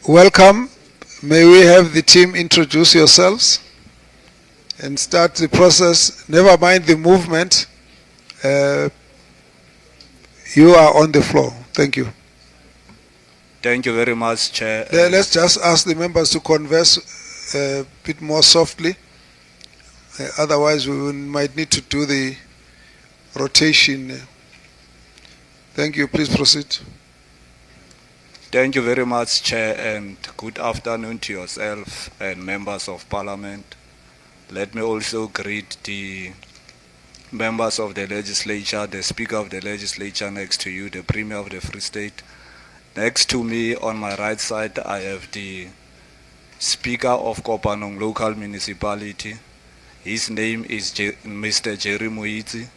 Welcome. May we have the team introduce yourselves and start the process. Never mind the movement. You are on the floor. Thank you. Thank you very much, Chair. Let's just ask the members to converse a bit more softly. Otherwise, we might need to do the rotation. Thank you. Please proceed. Thank you very much, Chair, and good afternoon to yourself and members of Parliament. Let me also greet the members of the legislature, the Speaker of the legislature next to you, the Premier of the Free State. Next to me on my right side, I have the Speaker of Kopanong Local Municipality. His name is Mr. Jerry Moitzi.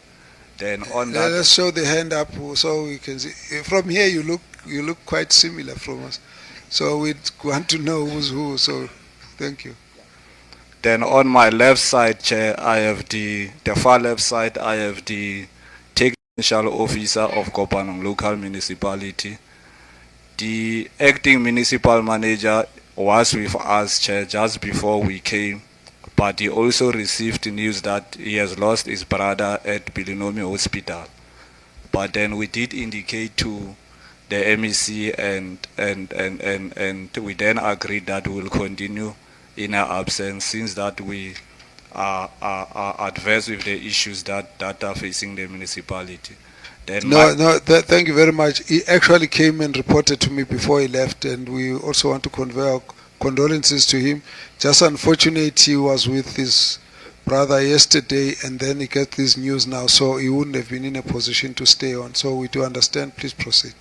Then on that, let's show the hand up so we can see. From here, you look quite similar from us. So we want to know who's who. So thank you. Then on my left side, Chair, I have the far left side, I have the Technical Officer of Kopanong Local Municipality. The acting municipal manager was with us, Chair, just before we came, but he also received news that he has lost his brother at Bilinomi Hospital. But then we did indicate to the MEC and we then agreed that we will continue in our absence, since that we are adverse with the issues that are facing the municipality. Then thank you very much. He actually came and reported to me before he left, and we also want to convey our condolences to him. Just unfortunate he was with his brother yesterday, and then he got this news now, so he wouldn't have been in a position to stay on. So we do understand. Please proceed.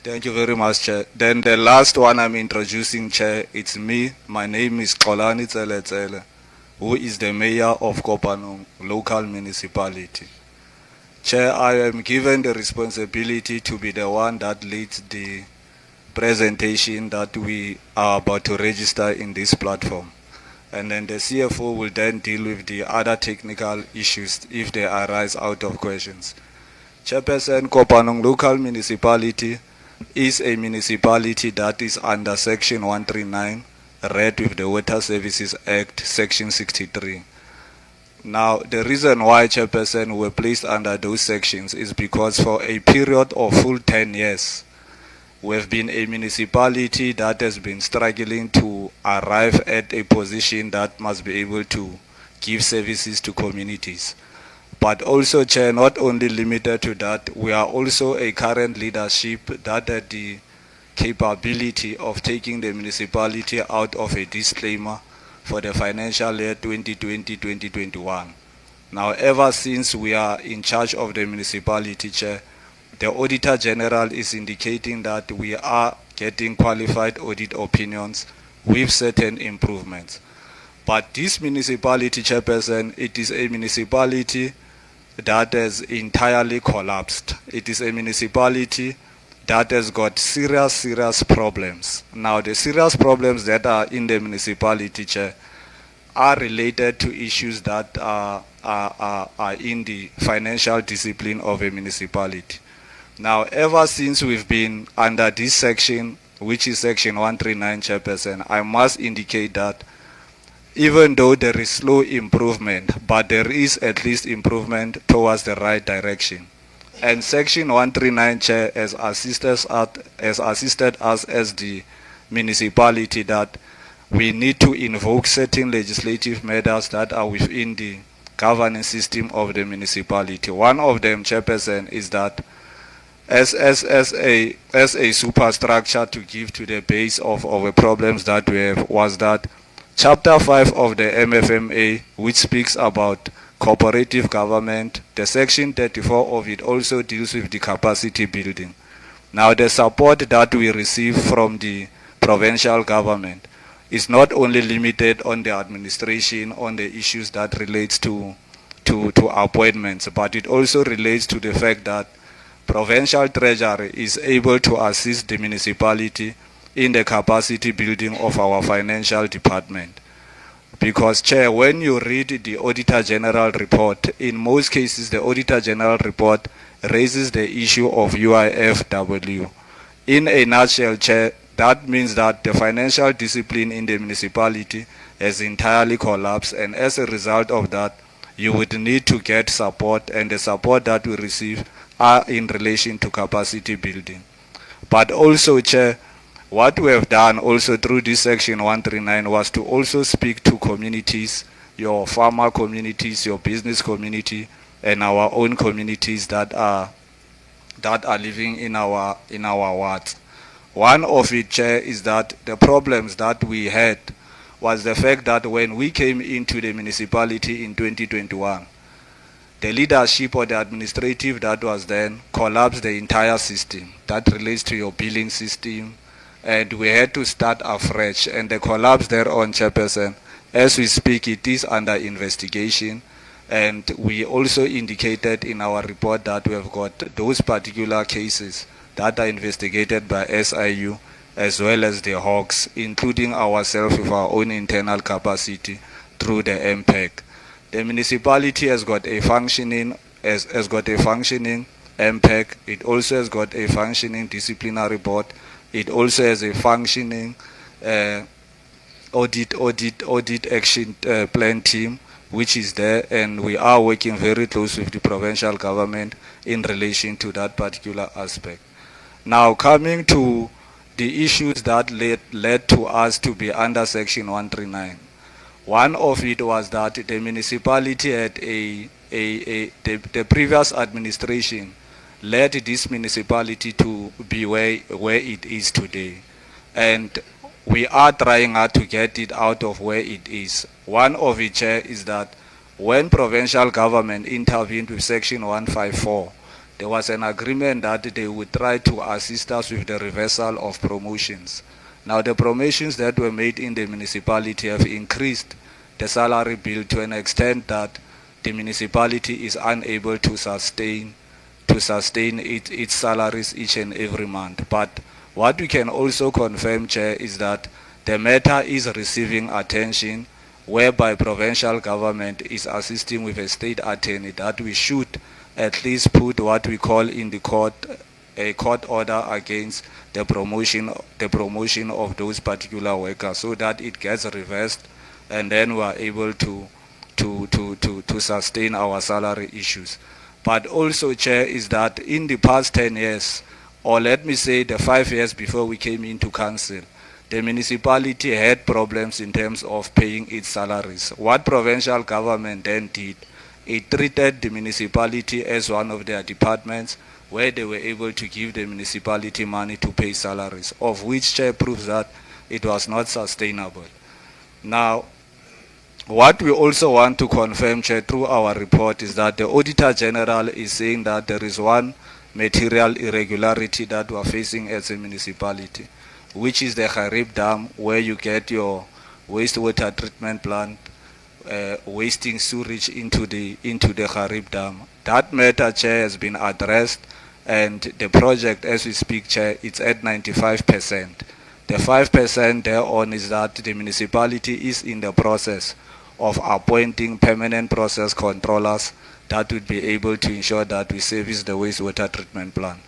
Thank you very much, Chair. Then the last one I'm introducing, Chair, it's me. My name is Kolani Tsele, who is the Mayor of Kopanong Local Municipality. Chair, I am given the responsibility to be the one that leads the presentation that we are about to register in this platform. And then the CFO will then deal with the other technical issues if they arise out of questions. Chairperson, Kopanong Local Municipality is a municipality that is under Section 139, read with the Water Services Act, Section 63. Now, the reason why, Chairperson, were placed under those sections is because for a period of full 10 years, we have been a municipality that has been struggling to arrive at a position that must be able to give services to communities. But also, Chair, not only limited to that, we are also a current leadership that had the capability of taking the municipality out of a disclaimer for the financial year 2020-2021. Now, ever since we are in charge of the municipality, Chair, the Auditor General is indicating that we are getting qualified audit opinions with certain improvements. But this municipality, Chairperson, it is a municipality that has entirely collapsed. It is a municipality that has got serious problems. Now, the serious problems that are in the municipality, Chair, are related to issues that are in the financial discipline of a municipality. Now, ever since we've been under this section, which is Section 139, Chairperson, I must indicate that even though there is slow improvement, but there is at least improvement towards the right direction. And Section 139, Chair, has assisted us as the municipality that we need to invoke certain legislative matters that are within the governance system of the municipality. One of them, Chairperson, is that as a superstructure to give to the base of the problems that we have, was that Chapter 5 of the MFMA, which speaks about cooperative government, the Section 34 of it also deals with the capacity building. Now, the support that we receive from the provincial government is not only limited on the administration, on the issues that relates to appointments, but it also relates to the fact that provincial treasury is able to assist the municipality in the capacity building of our financial department. Because, Chair, when you read the Auditor General report, in most cases the Auditor General report raises the issue of UIFW. In a nutshell, Chair, That means that the financial discipline in the municipality has entirely collapsed, and as a result of that, you would need to get support, and the support that we receive are in relation to capacity building. But also, Chair, what we have done also through this section 139 was to also speak to communities, your farmer communities, your business community, and our own communities that are living in our wards. One of it, Chair, is that the problems that we had was the fact that when we came into the municipality in 2021, the leadership or the administrative that was then collapsed the entire system. That relates to your billing system, and we had to start afresh. And the collapse thereon, Chairperson, as we speak, it is under investigation. And we also indicated in our report that we have got those particular cases that are investigated by SIU as well as the Hawks, including ourselves with our own internal capacity through the MPEC. The municipality has got a functioning MPEC. It also has got a functioning disciplinary board. It also has a functioning audit action plan team, which is there, and we are working very close with the provincial government in relation to that particular aspect. Now, coming to the issues that led to us to be under Section 139. One of it was that the municipality had the previous administration led this municipality to be where it is today. And we are trying hard to get it out of where it is. One of it, Chair, is that when provincial government intervened with Section 154, there was an agreement that they would try to assist us with the reversal of promotions. Now, the promotions that were made in the municipality have increased the salary bill to an extent that the municipality is unable to sustain its salaries each and every month. But what we can also confirm, Chair, is that the matter is receiving attention, whereby provincial government is assisting with a state attorney that we should at least put what we call in the court a court order against the promotion of those particular workers, so that it gets reversed, and then we are able to sustain our salary issues. But also, Chair, is that in the past 10 years, or let me say the 5 years before we came into council, the municipality had problems in terms of paying its salaries. What provincial government then did, it treated the municipality as one of their departments, where they were able to give the municipality money to pay salaries, of which, Chair, proves that it was not sustainable. Now, what we also want to confirm, Chair, through our report is that the Auditor General is saying that there is one material irregularity that we are facing as a municipality, which is the Harib Dam, where you get your wastewater treatment plant wasting sewage into the Harib Dam. That matter, Chair, has been addressed, and the project, as we speak, Chair, it's at 95%. The 5% thereon is that the municipality is in the process of appointing permanent process controllers that would be able to ensure that we service the wastewater treatment plant.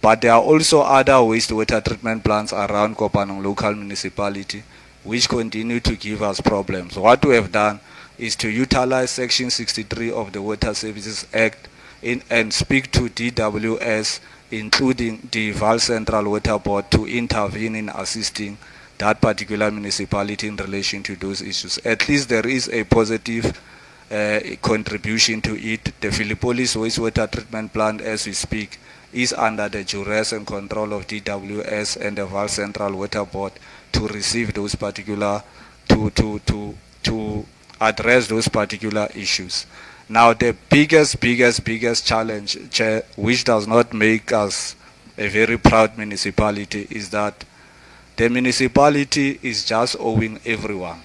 But there are also other wastewater treatment plants around Kopanong local municipality which continue to give us problems. What we have done is to utilize Section 63 of the Water Services Act and speak to DWS, including the Val Central Water Board, to intervene in assisting that particular municipality in relation to those issues. At least there is a positive contribution to it. The Philippolis wastewater treatment plant, as we speak, is under the duress and control of DWS and the Val Central Water Board to receive those particular, to address those particular issues. Now, the biggest challenge, Chair, which does not make us a very proud municipality, is that the municipality is just owing everyone.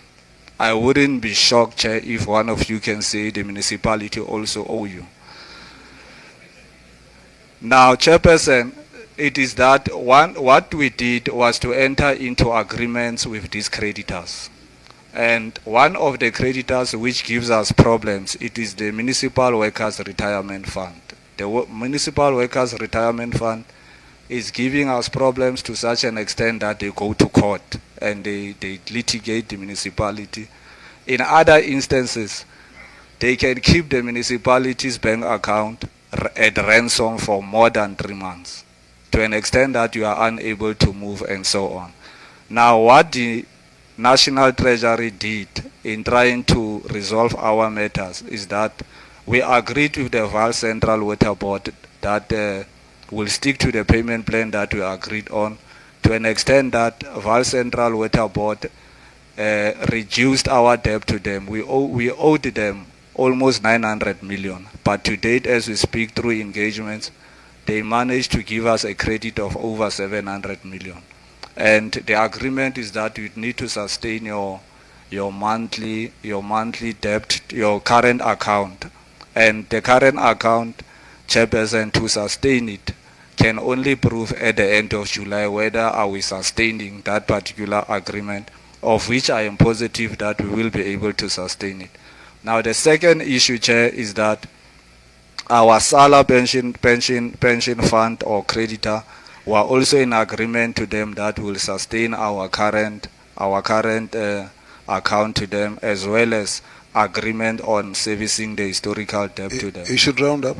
I wouldn't be shocked, Chair, if one of you can say the municipality also owe you. Now, Chairperson, it is that what we did was to enter into agreements with these creditors. And one of the creditors which gives us problems, it is the Municipal Workers Retirement Fund. The Municipal Workers Retirement Fund is giving us problems to such an extent that they go to court and they litigate the municipality. In other instances, they can keep the municipality's bank account at ransom for more than 3 months, to an extent that you are unable to move and so on. Now, what the National Treasury did in trying to resolve our matters is that we agreed with the Val Central Water Board that we'll stick to the payment plan that we agreed on, to an extent that Val Central Water Board reduced our debt to them. We owed them almost 900 million, but to date, as we speak through engagements, they managed to give us a credit of over 700 million. And the agreement is that you need to sustain your monthly debt, your current account. And the current account, Chairperson, to sustain it, can only prove at the end of July whether are we sustaining that particular agreement, of which I am positive that we will be able to sustain it. Now, the second issue, Chair, is that our SALA pension fund or creditor were also in agreement to them that will sustain our current account to them, as well as agreement on servicing the historical debt to them. You should round up.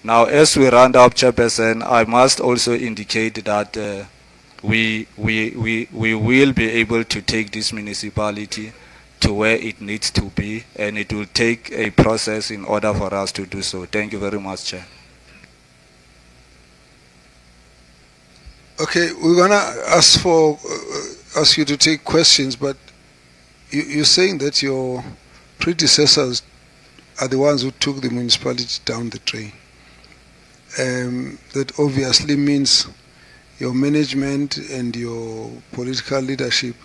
Now, as we round up, Chairperson, I must also indicate that we will be able to take this municipality to where it needs to be, and it will take a process in order for us to do so. Thank you very much, Chair. Okay, we're gonna ask you to take questions, but you're saying that your predecessors are the ones who took the municipality down the drain. That obviously means your management and your political leadership.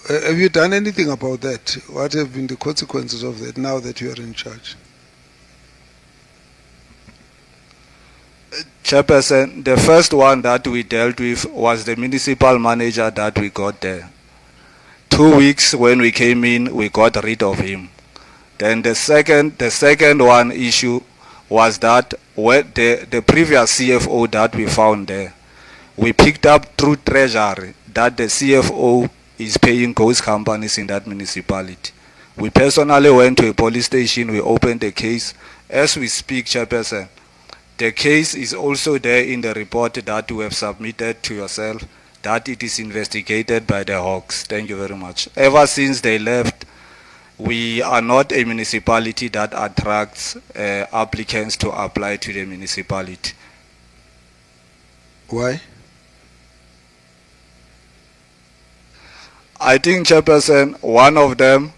Have you done anything about that? What have been the consequences of that now that you are in charge? Chairperson, the first one that we dealt with was the municipal manager that we got there. 2 weeks when we came in, we got rid of him. Then the second one issue was that the previous CFO that we found there, we picked up through Treasury that the CFO is paying ghost companies in that municipality. We personally went to a police station, we opened a case. As we speak, Chairperson, the case is also there in the report that we have submitted to yourself, that it is investigated by the Hawks. Thank you very much. Ever since they left, we are not a municipality that attracts applicants to apply to the municipality. Why? I think, Chairperson, one of them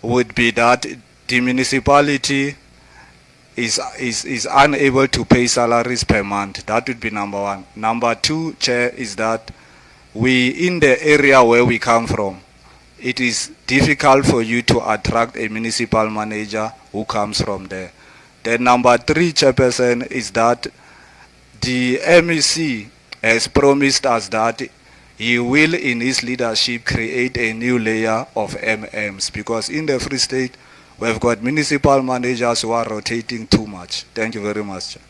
would be that the municipality is unable to pay salaries per month. That would be number one. Number two, Chair, is that we, in the area where we come from, it is difficult for you to attract a municipal manager who comes from there. Then number three, Chairperson, is that the MEC has promised us that he will, in his leadership, create a new layer of MMs, because in the Free State, we've got municipal managers who are rotating too much. Thank you very much, Chair.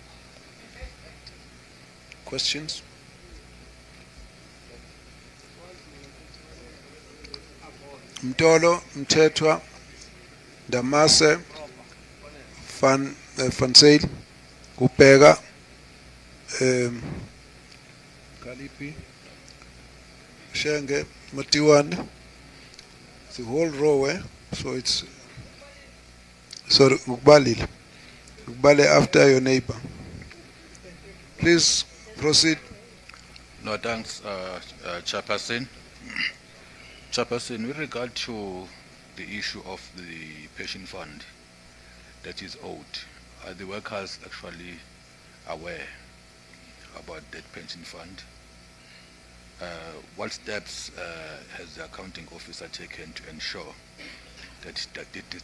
Questions? Mtolo, Mthethwa, Damase, Van Sail, Kupega, Kalipi, Shenge, Matiwan, the whole row, so it's Ukbalil. Ukbale after your neighbor. Please proceed. No, thanks, Chairperson. Chairperson, with regard to the issue of the pension fund that is owed, are the workers actually aware about that pension fund? What steps has the accounting officer taken to ensure that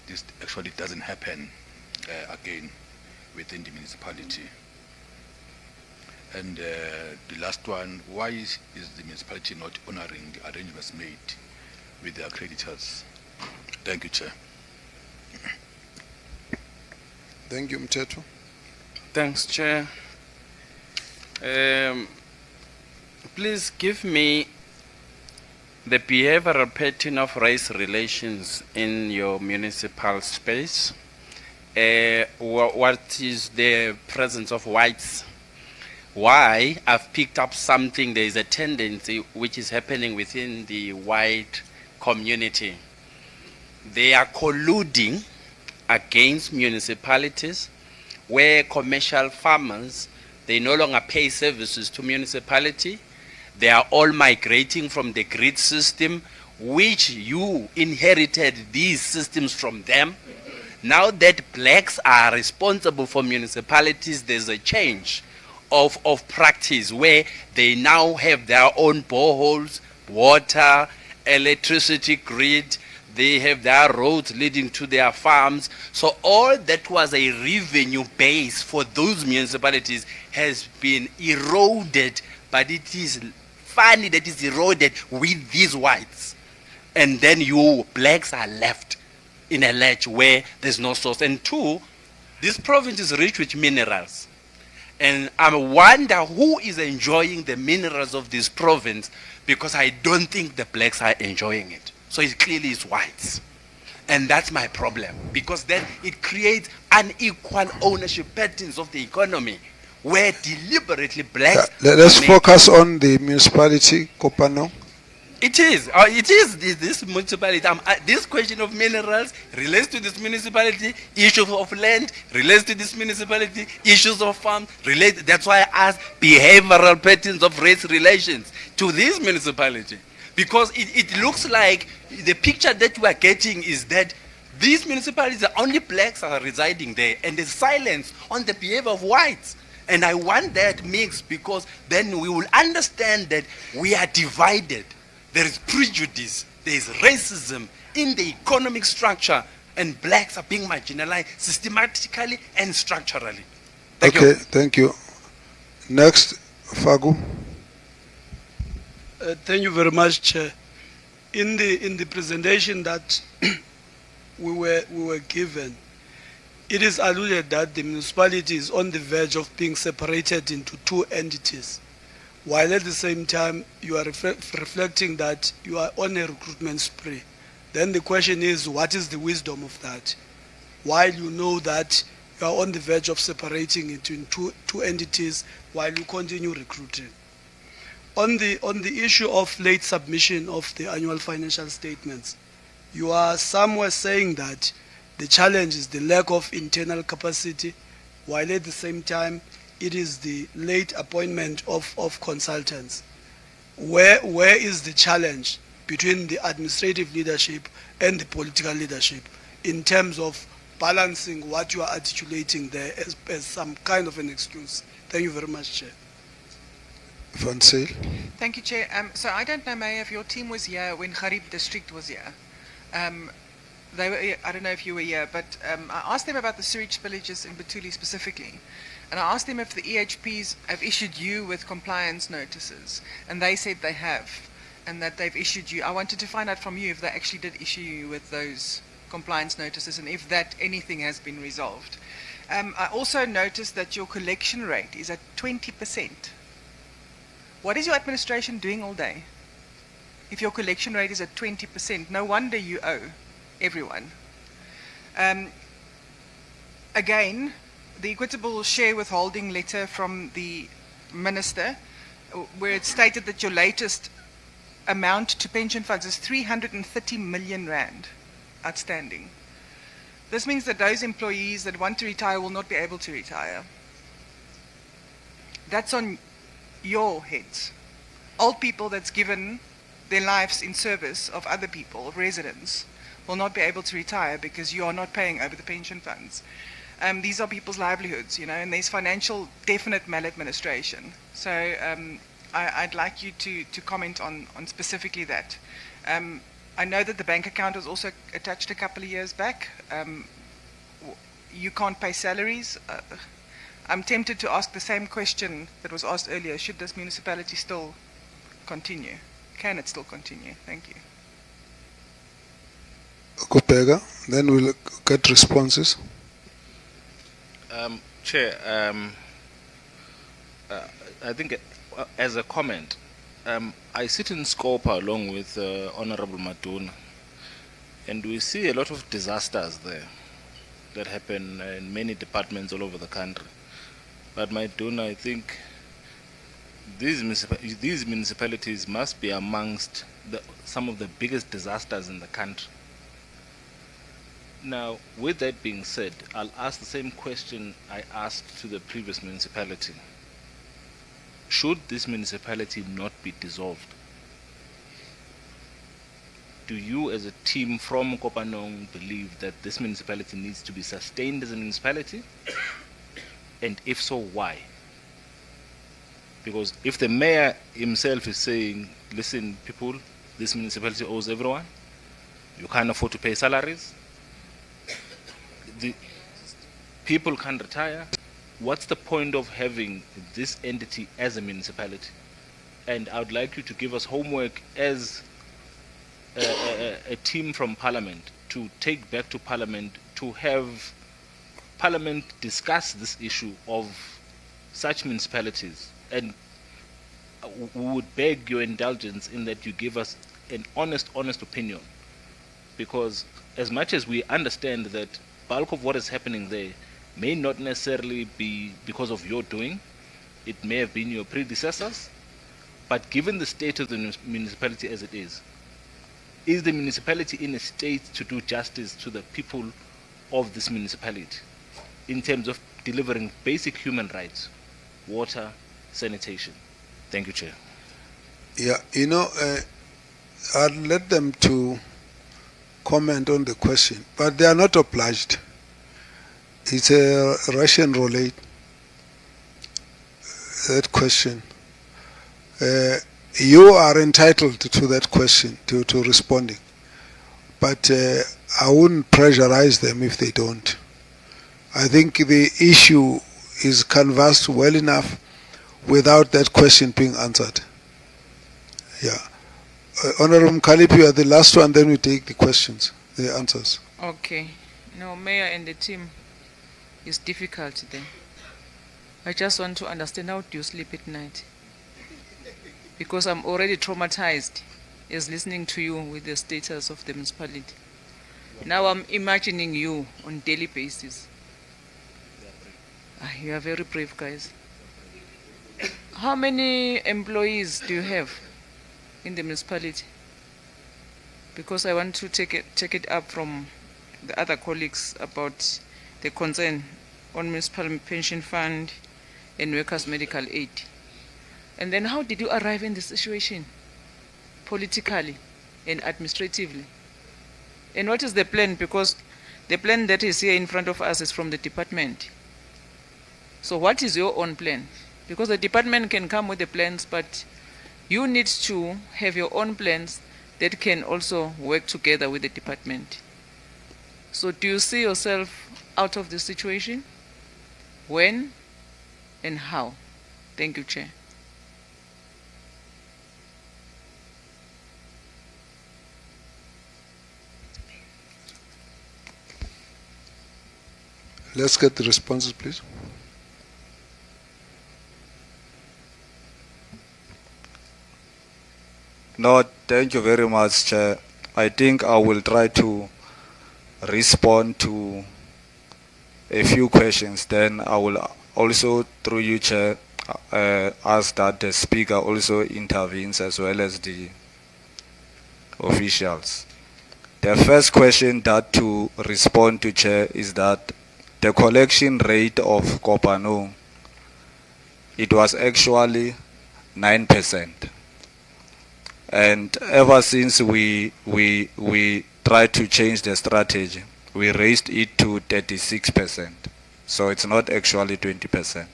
this actually doesn't happen again within the municipality? And the last one, why is the municipality not honoring the arrangements made with their creditors? Thank you, Chair. Thank you, Mthethwa. Thanks, Chair. Please give me the behavioral pattern of race relations in your municipal space. What is the presence of whites? Why? I've picked up something. There is a tendency which is happening within the white community. They are colluding against municipalities where commercial farmers, they no longer pay services to municipality. They are all migrating from the grid system, which you inherited these systems from them. Now that blacks are responsible for municipalities, there's a change of practice where they now have their own boreholes, water, electricity grid, they have their roads leading to their farms. So all that was a revenue base for those municipalities has been eroded, but it is funny that it's eroded with these whites. And then you blacks are left in a ledge where there's no source. And two, this province is rich with minerals. And I wonder who is enjoying the minerals of this province, because I don't think the blacks are enjoying it. So it clearly is whites. And that's my problem, because then it creates unequal ownership patterns of the economy, where deliberately blacks... Let's focus on the municipality, Kopano. It is this municipality. This question of minerals relates to this municipality. Issues of land relates to this municipality. Issues of farm relate. That's why I asked behavioral patterns of race relations to this municipality, because it looks like the picture that we are getting is that these municipalities, the only blacks are residing there, and there's silence on the behavior of whites. And I want that mix, because then we will understand that we are divided. There is prejudice, there is racism in the economic structure, and blacks are being marginalized systematically and structurally. Thank you. Thank you. Next, Fagu. Thank you very much, Chair. In the presentation that we were given, it is alluded that the municipality is on the verge of being separated into two entities, while at the same time you are reflecting that you are on a recruitment spree. Then the question is, what is the wisdom of that? While you know that you are on the verge of separating into two entities while you continue recruiting. On the issue of late submission of the annual financial statements, you are somewhere saying that the challenge is the lack of internal capacity, while at the same time it is the late appointment of consultants. Where is the challenge between the administrative leadership and the political leadership in terms of balancing what you are articulating there as some kind of an excuse? Thank you very much, Chair. Van Zyl. Thank you, Chair. So I don't know, Mayor, if your team was here when Gharib District was here. They were, I don't know if you were here, but I asked them about the sewage spillages in Batuli specifically. And I asked them if the EHPs have issued you with compliance notices. And they said they have, and that they've issued you. I wanted to find out from you if they actually did issue you with those compliance notices, and if that anything has been resolved. I also noticed that your collection rate is at 20%. What is your administration doing all day? If your collection rate is at 20%, no wonder you owe everyone. Again, the equitable share withholding letter from the minister, where it stated that your latest amount to pension funds is 330 million rand outstanding. This means that those employees that want to retire will not be able to retire. That's on your heads. Old people that's given their lives in service of other people, of residents, will not be able to retire because you are not paying over the pension funds. These are people's livelihoods, and there's financial definite maladministration. So I'd like you to comment on specifically that. I know that the bank account was also attached a couple of years back. You can't pay salaries. I'm tempted to ask the same question that was asked earlier. Should this municipality still continue? Can it still continue? Thank you. Kupega, then we'll get responses. Chair, I think as a comment, I sit in Scopa along with Honorable Maduna, and we see a lot of disasters there that happen in many departments all over the country. But Maduna, I think these municipalities must be amongst some of the biggest disasters in the country. Now, with that being said, I'll ask the same question I asked to the previous municipality. Should this municipality not be dissolved? Do you as a team from Kopanong believe that this municipality needs to be sustained as a municipality? And if so, why? Because if the mayor himself is saying, listen people, this municipality owes everyone, you can't afford to pay salaries, the people can't retire, what's the point of having this entity as a municipality? And I would like you to give us homework as a team from Parliament to take back to Parliament to have Parliament discuss this issue of such municipalities. And we would beg your indulgence in that you give us an honest opinion, because as much as we understand that bulk of what is happening there may not necessarily be because of your doing, it may have been your predecessors, but given the state of the municipality as it is the municipality in a state to do justice to the people of this municipality in terms of delivering basic human rights, water, sanitation? Thank you, Chair. Yeah, I'll let them to comment on the question, but they are not obliged. It's a Russian roulette, that question. You are entitled to that question, to responding, but I wouldn't pressurize them if they don't. I think the issue is canvassed well enough without that question being answered. Yeah. Honorable Mkhalip, you are the last one, then we take the questions, the answers. Okay. No, Mayor and the team, it's difficult then. I just want to understand, how do you sleep at night? Because I'm already traumatized as listening to you with the status of the municipality. Now I'm imagining you on daily basis. You are very brave, guys. How many employees do you have in the municipality? Because I want to take it up from the other colleagues about the concern on municipal pension fund and workers' medical aid. And then how did you arrive in this situation, politically and administratively? And what is the plan? Because the plan that is here in front of us is from the department. So what is your own plan? Because the department can come with the plans, but you need to have your own plans that can also work together with the department. So do you see yourself out of the situation? When and how? Thank you, Chair. Let's get the responses, please. No, thank you very much, Chair. I think I will try to respond to a few questions. Then I will also, through you, Chair, ask that the speaker also intervenes as well as the officials. The first question that to respond to, Chair, is that the collection rate of Kopanong, it was actually 9%. And ever since we tried to change the strategy, we raised it to 36%. So it's not actually 20%.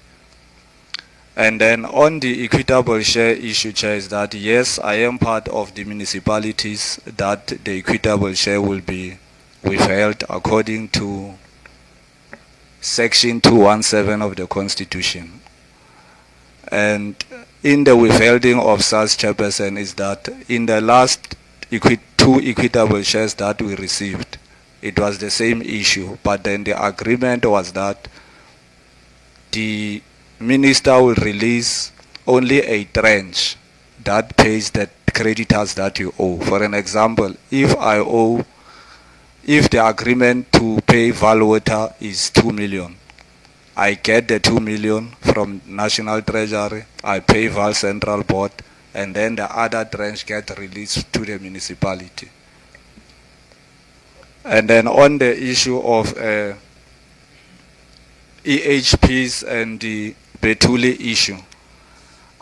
And then on the equitable share issue, Chair, is that yes, I am part of the municipalities that the equitable share will be withheld according to Section 217 of the Constitution. And in the withholding of such, Chairperson, is that in the last two equitable shares that we received, it was the same issue, but then the agreement was that the minister will release only a tranche that pays the creditors that you owe. For an example, if the agreement to pay Val Water is 2 million, I get the 2 million from National Treasury, I pay Val Central Board, and then the other tranche gets released to the municipality. And then on the issue of EHPs and the Betuli issue,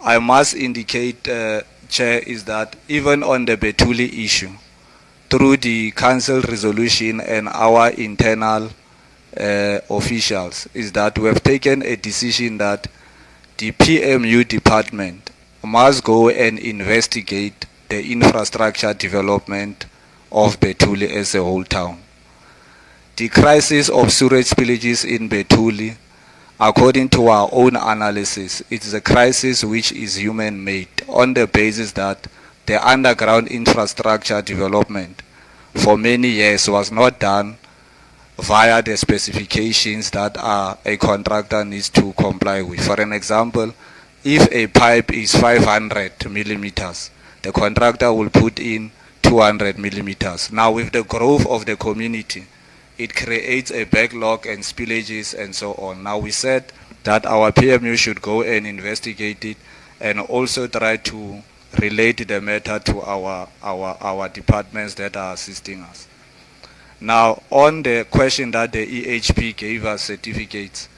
I must indicate, Chair, is that even on the Betuli issue, through the council resolution and our internal officials, is that we have taken a decision that the PMU department must go and investigate the infrastructure development of Betuli as a whole town. The crisis of sewage spillages in Betuli, according to our own analysis, it is a crisis which is human-made on the basis that the underground infrastructure development for many years was not done via the specifications that a contractor needs to comply with. For an example, if a pipe is 500 millimeters, the contractor will put in 200 millimeters. Now, with the growth of the community, it creates a backlog and spillages and so on. Now, we said that our PMU should go and investigate it and also try to relate the matter to our departments that are assisting us. Now, on the question that the EHP gave us certificates,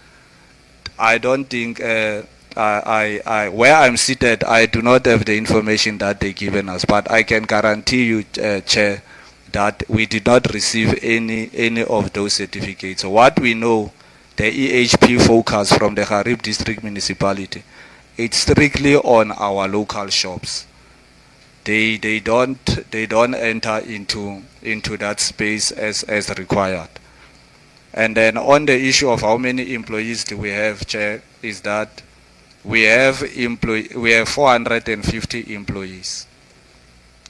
I don't think, where I'm seated, I do not have the information that they've given us, but I can guarantee you, Chair, that we did not receive any of those certificates. What we know, the EHP focus from the Harib District Municipality, it's strictly on our local shops. They don't enter into that space as required. And then on the issue of how many employees do we have, Chair, is that we have 450 employees,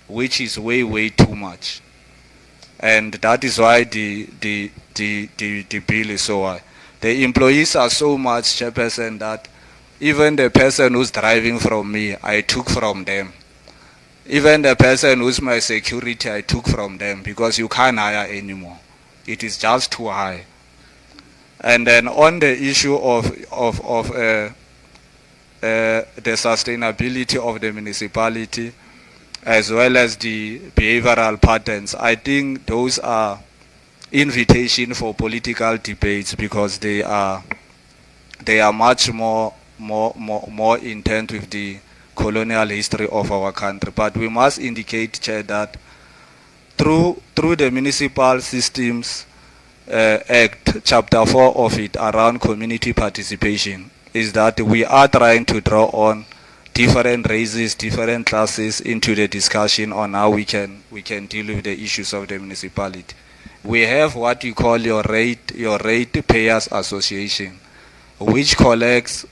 which is way too much. And that is why the bill is so high. The employees are so much, Chairperson, that even the person who's driving from me, I took from them. Even the person who's my security, I took from them, because you can't hire anymore. It is just too high. And then on the issue of the sustainability of the municipality, as well as the behavioral patterns, I think those are invitation for political debates, because they are much more intent with the colonial history of our country. But we must indicate, Chair, that through the Municipal Systems Act, Chapter 4 of it, around community participation, is that we are trying to draw on different races, different classes into the discussion on how we can deal with the issues of the municipality. We have what you call your rate payers association, which collects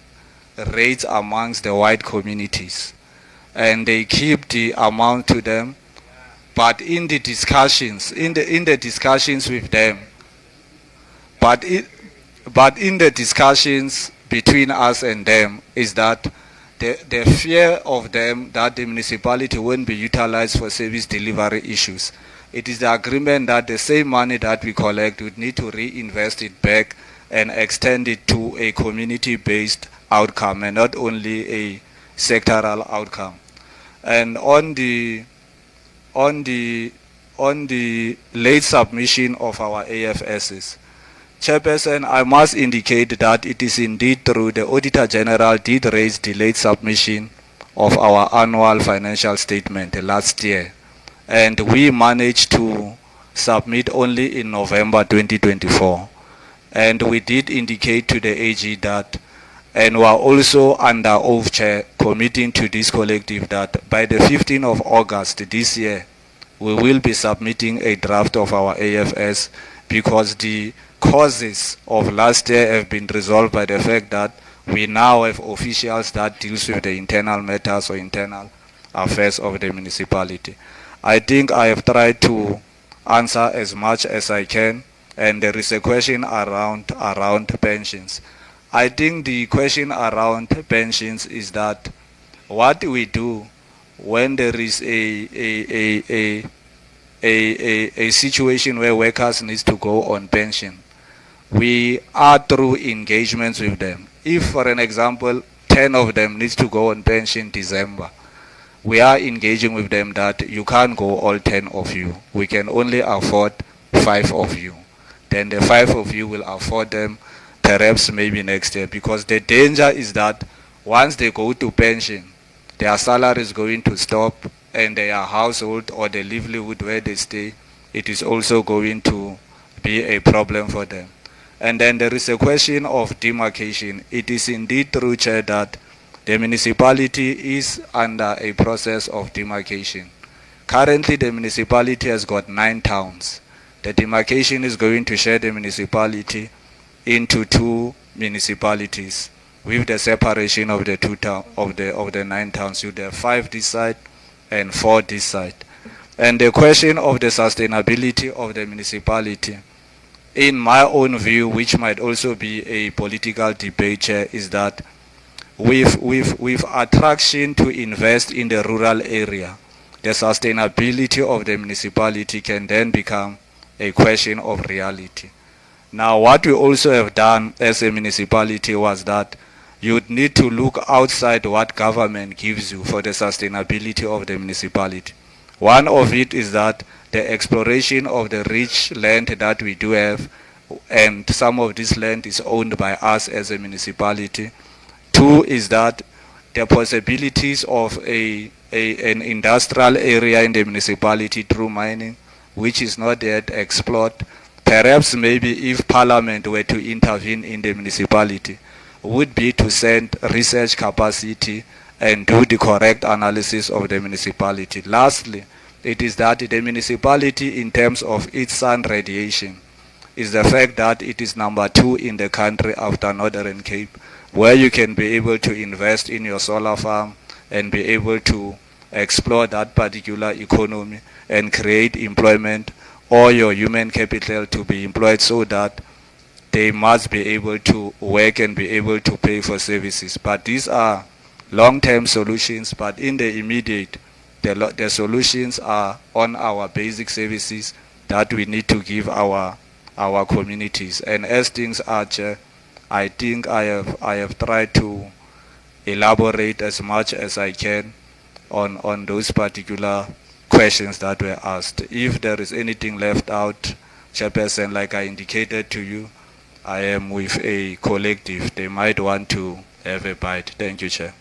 rates amongst the white communities, and they keep the amount to them. But in the discussions, in the discussions with them, but in the discussions between us and them, is that the fear of them that the municipality won't be utilized for service delivery issues. It is the agreement that the same money that we collect, we need to reinvest it back and extend it to a community-based outcome and not only a sectoral outcome. And on the late submission of our AFSs, Chairperson, I must indicate that it is indeed true. The Auditor General did raise the late submission of our annual financial statement last year, and we managed to submit only in November 2024. And we did indicate to the AG that, and we are also under oath, Chair, committing to this collective that by the 15th of August this year, we will be submitting a draft of our AFS, because the causes of last year have been resolved by the fact that we now have officials that deals with the internal matters or internal affairs of the municipality. I think I have tried to answer as much as I can, and there is a question around pensions. I think the question around pensions is that what we do when there is a situation where workers need to go on pension, we are through engagements with them. If, for an example, 10 of them needs to go on pension December, we are engaging with them that you can't go all 10 of you. We can only afford 5 of you. Then the 5 of you will afford them perhaps maybe next year, because the danger is that once they go to pension, their salary is going to stop, and their household or the livelihood where they stay, it is also going to be a problem for them. And then there is a question of demarcation. It is indeed true, Chair, that the municipality is under a process of demarcation. Currently, the municipality has got 9 towns. The demarcation is going to share the municipality into 2 municipalities with the separation of the 9 towns. You have 5 this side and 4 this side. And the question of the sustainability of the municipality, in my own view, which might also be a political debate, Chair, is that with attraction to invest in the rural area, the sustainability of the municipality can then become a question of reality. Now, what we also have done as a municipality was that you would need to look outside what government gives you for the sustainability of the municipality. One of it is that the exploration of the rich land that we do have, and some of this land is owned by us as a municipality. 2 is that the possibilities of an industrial area in the municipality through mining, which is not yet explored. Perhaps maybe if Parliament were to intervene in the municipality, would be to send research capacity and do the correct analysis of the municipality. Lastly, it is that the municipality, in terms of its sun radiation, is the fact that it is number 2 in the country after Northern Cape, where you can be able to invest in your solar farm and be able to explore that particular economy and create employment, or your human capital to be employed, so that they must be able to work and be able to pay for services. But these are long-term solutions, but in the immediate, the solutions are on our basic services that we need to give our communities. And as things are, Chair, I think I have tried to elaborate as much as I can on those particular questions that were asked. If there is anything left out, Chairperson, like I indicated to you, I am with a collective. They might want to have a bite. Thank you, Chair.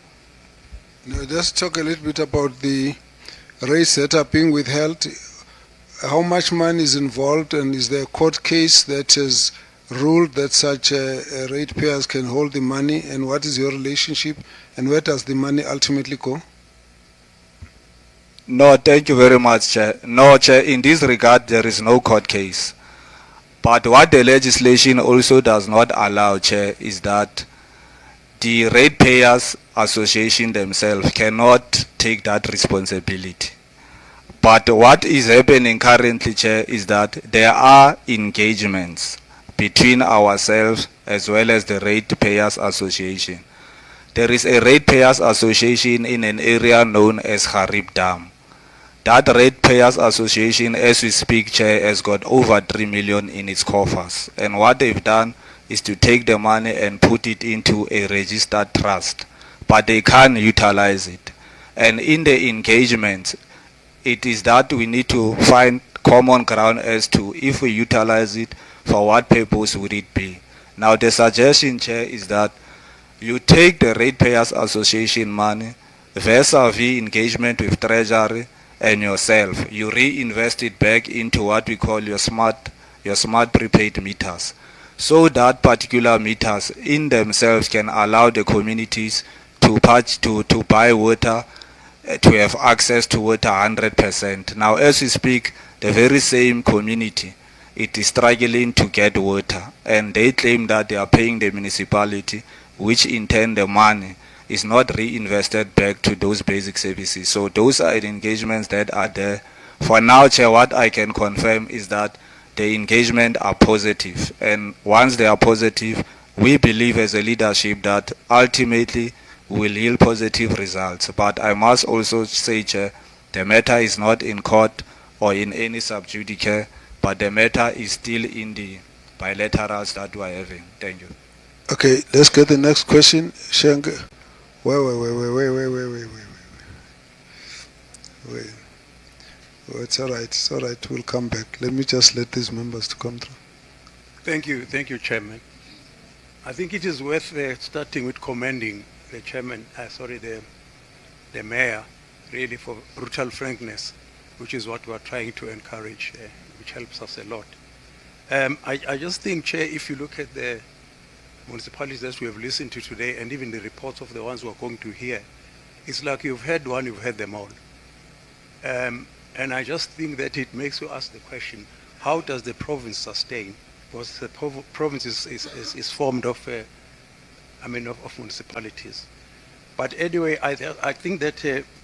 Now, just talk a little bit about the rates that are being withheld. How much money is involved, and is there a court case that has ruled that such ratepayers can hold the money, and what is your relationship, and where does the money ultimately go? No, thank you very much, Chair. No, Chair, in this regard, there is no court case. But what the legislation also does not allow, Chair, is that the ratepayers association themselves cannot take that responsibility. But what is happening currently, Chair, is that there are engagements between ourselves as well as the ratepayers association. There is a ratepayers association in an area known as Harib Dam. That ratepayers association, as we speak, Chair, has got over 3 million in its coffers. And what they've done is to take the money and put it into a registered trust. But they can't utilize it. And in the engagement, it is that we need to find common ground as to if we utilize it, for what purpose would it be. Now the suggestion, Chair, is that you take the ratepayers association money, vis-a-vis engagement with Treasury and yourself, you reinvest it back into what we call your smart prepaid meters, so that particular meters in themselves can allow the communities to buy water, to have access to water 100%. Now, as we speak, the very same community, it is struggling to get water, and they claim that they are paying the municipality, which in turn the money is not reinvested back to those basic services. So those are the engagements that are there. For now, Chair, what I can confirm is that the engagement are positive, and once they are positive, we believe as a leadership that ultimately will yield positive results. But I must also say, Chair, the matter is not in court or in any sub judice, but the matter is still in the bilaterals that we are having. Thank you. Okay, let's get the next question. Wait. Oh, it's all right, we'll come back. Let me just let these members to come through. Thank you, Chairman. I think it is worth starting with commending the Chairman, the Mayor, really for brutal frankness, which is what we are trying to encourage, which helps us a lot. I just think, Chair, if you look at the municipalities that we have listened to today, and even the reports of the ones who are going to hear, it's like you've heard one, you've heard them all. And I just think that it makes you ask the question, how does the province sustain? Because the province is formed of, of municipalities. But anyway, I think that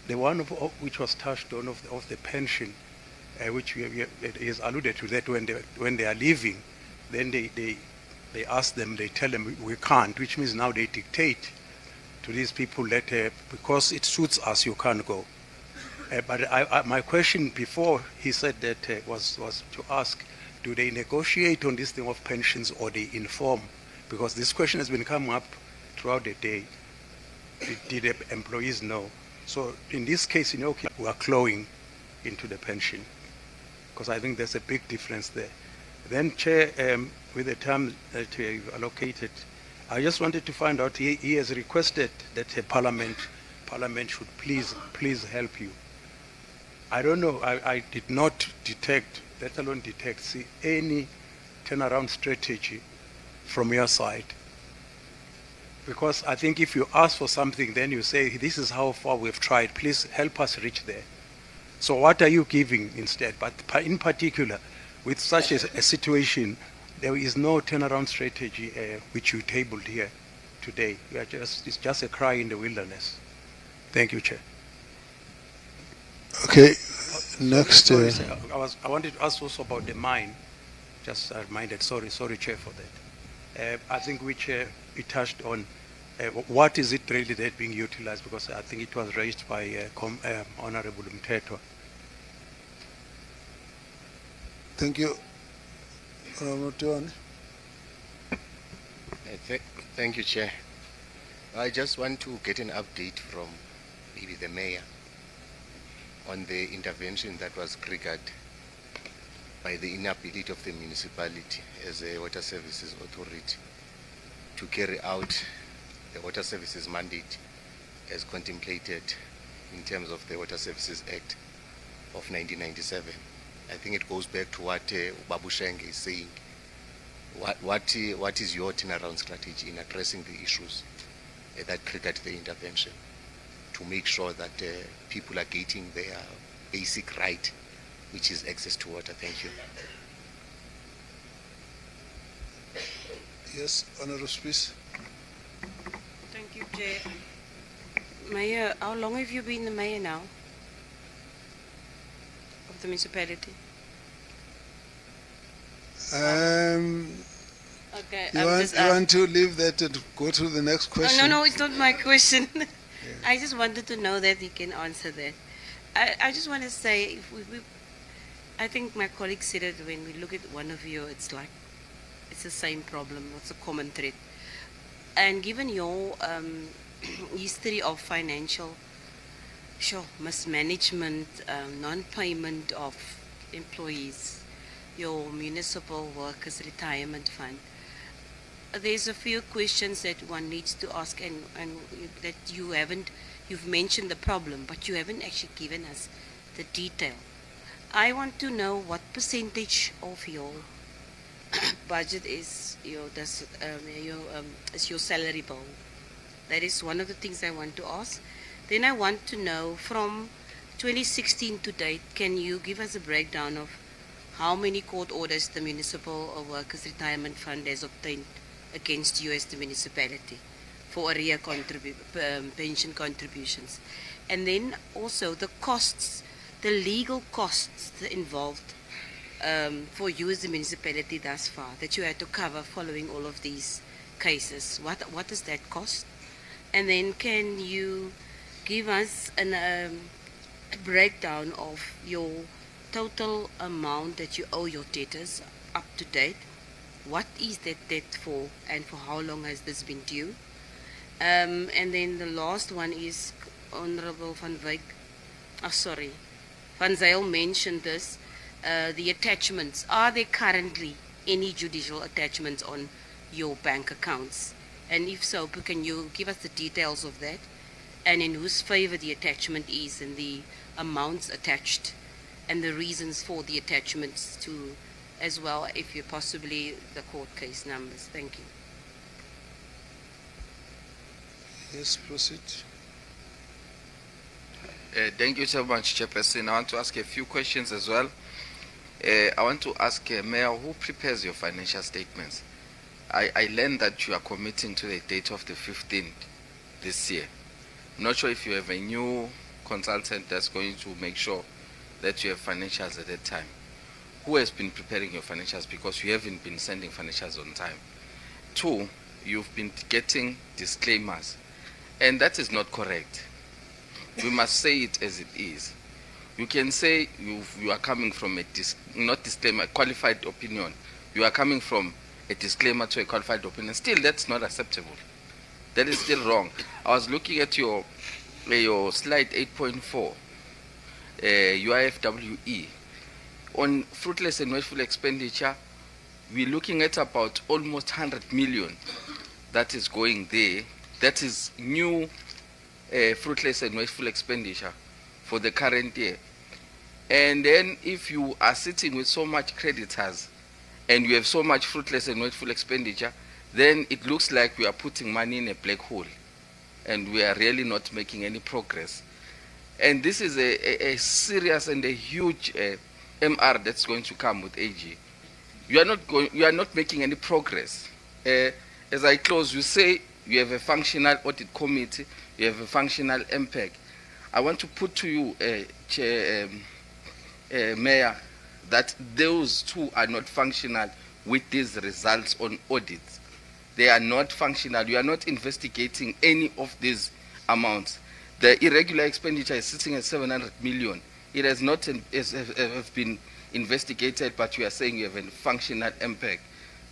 the one of which was touched on of the pension, which is alluded to, that when they are leaving, then they ask them, they tell them we can't, which means now they dictate to these people that because it suits us, you can't go. But my question before he said that was to ask, do they negotiate on this thing of pensions or they inform? Because this question has been coming up throughout the day. Did the employees know? So in this case, we are clawing into the pension, because I think there's a big difference there. Then, Chair, with the time that you've allocated, I just wanted to find out, he has requested that Parliament should please help you. I don't know, I did not detect, let alone see any turnaround strategy from your side. Because I think if you ask for something, then you say, this is how far we've tried, please help us reach there. So what are you giving instead? But in particular, with such a situation, there is no turnaround strategy which you tabled here today. It's just a cry in the wilderness. Thank you, Chair. Okay, next. Sorry, I wanted to ask also about the mine. Just reminded. Sorry, Chair, for that. I think which we touched on. What is it really that being utilized? Because I think it was raised by Honorable Mteto. Thank you. Honorable Thank you, Chair. I just want to get an update from maybe the Mayor on the intervention that was triggered by the inability of the municipality as a water services authority to carry out the water services mandate as contemplated in terms of the Water Services Act of 1997. I think it goes back to what Babu Sheng is saying. What is your turnaround strategy in addressing the issues that triggered the intervention to make sure that people are getting their basic right, which is access to water? Thank you. Yes, Honorable Speaker. Thank you, Chair. Mayor, how long have you been the mayor now of the municipality? Okay, You want to leave that and go to the next question? Oh, no, it's not my question. I just wanted to know that he can answer that. I just want to say, if I think my colleague said it, when we look at one of you, it's like, it's the same problem, it's a common thread. And given your history of financial mismanagement, non-payment of employees, your municipal workers retirement fund, there's a few questions that one needs to ask, and that you've mentioned the problem, but you haven't actually given us the detail. I want to know what percentage of your budget is your salary bill. That is one of the things I want to ask. Then I want to know, from 2016 to date, can you give us a breakdown of how many court orders the Municipal Workers Retirement Fund has obtained against you as the municipality for arrear pension contributions? And then also the costs, the legal costs involved for you as the municipality thus far, that you had to cover following all of these cases. What does that cost? And then can you give us a breakdown of your total amount that you owe your debtors up to date? What is that debt for, and for how long has this been due? And then the last one is Honorable Van Zyl mentioned this, the attachments. Are there currently any judicial attachments on your bank accounts? And if so, can you give us the details of that? And in whose favor the attachment is, and the amounts attached, and the reasons for the attachments to, as well, if you possibly, the court case numbers. Thank you. Yes, proceed. Thank you so much, Chairperson. I want to ask a few questions as well. I want to ask Mayor, who prepares your financial statements? I learned that you are committing to the date of the 15th this year. I'm not sure if you have a new consultant that's going to make sure that you have financials at that time. Who has been preparing your financials, because you haven't been sending financials on time? 2, you've been getting disclaimers, and that is not correct. We must say it as it is. You can say you are coming from a qualified opinion. You are coming from a disclaimer to a qualified opinion. Still, that's not acceptable. That is still wrong. I was looking at your slide 8.4, UIFWE. On fruitless and wasteful expenditure, we're looking at about almost 100 million that is going there. That is new fruitless and wasteful expenditure for the current year. And then if you are sitting with so much creditors and you have so much fruitless and wasteful expenditure, then it looks like we are putting money in a black hole and we are really not making any progress. And this is a serious and a huge MR that's going to come with AG. You are not making any progress. As I close, you say you have a functional audit committee, you have a functional MPEG. I want to put to you, Mayor, that those two are not functional with these results on audits. They are not functional. You are not investigating any of these amounts. The irregular expenditure is sitting at 700 million. It has not have been investigated, but you are saying you have a functional MPEG.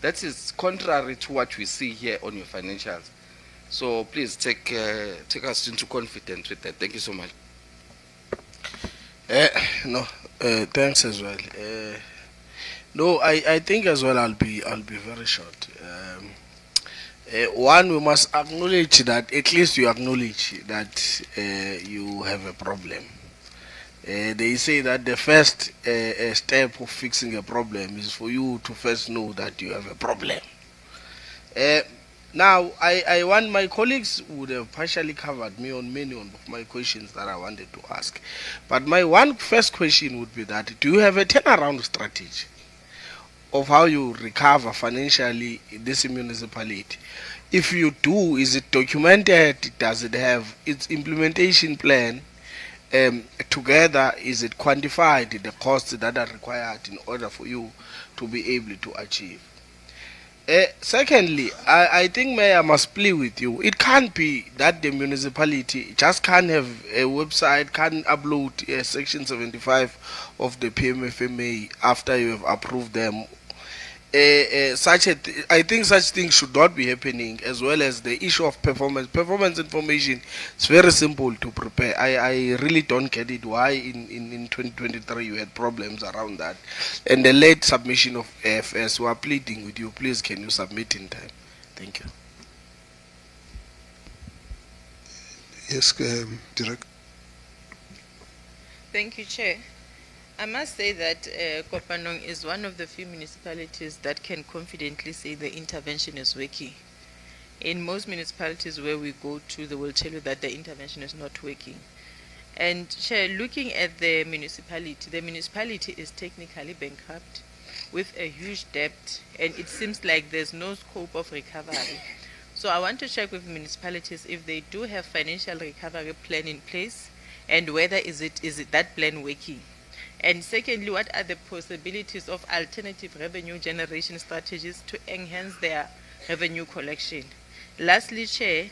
That is contrary to what we see here on your financials. So please take us into confidence with that. Thank you so much. Thanks as well. No, I think as well I'll be very short. One, we must acknowledge that, at least you acknowledge that you have a problem. They say that the first step of fixing a problem is for you to first know that you have a problem. Now, I want, my colleagues would have partially covered me on many of my questions that I wanted to ask. But my first question would be that, do you have a turnaround strategy of how you recover financially in this municipality? If you do, is it documented? Does it have its implementation plan? Together, is it quantified, the costs that are required in order for you to be able to achieve? Secondly, I think, Mayor, I must plea with you. It can't be that the municipality just can't have a website, can't upload Section 75 of the PMFMA after you have approved them. I think such things should not be happening, as well as the issue of performance. Performance information is very simple to prepare. I really don't get it why in 2023 you had problems around that. And the late submission of AFS, we are pleading with you, please can you submit in time? Thank you. Yes, Director. Thank you, Chair. I must say that Kopanong is one of the few municipalities that can confidently say the intervention is working. In most municipalities where we go to, they will tell you that the intervention is not working. And Chair, looking at the municipality is technically bankrupt with a huge debt, and it seems like there's no scope of recovery. So I want to check with municipalities if they do have financial recovery plan in place, and whether is it that plan working. And secondly, what are the possibilities of alternative revenue generation strategies to enhance their revenue collection? Lastly, Chair,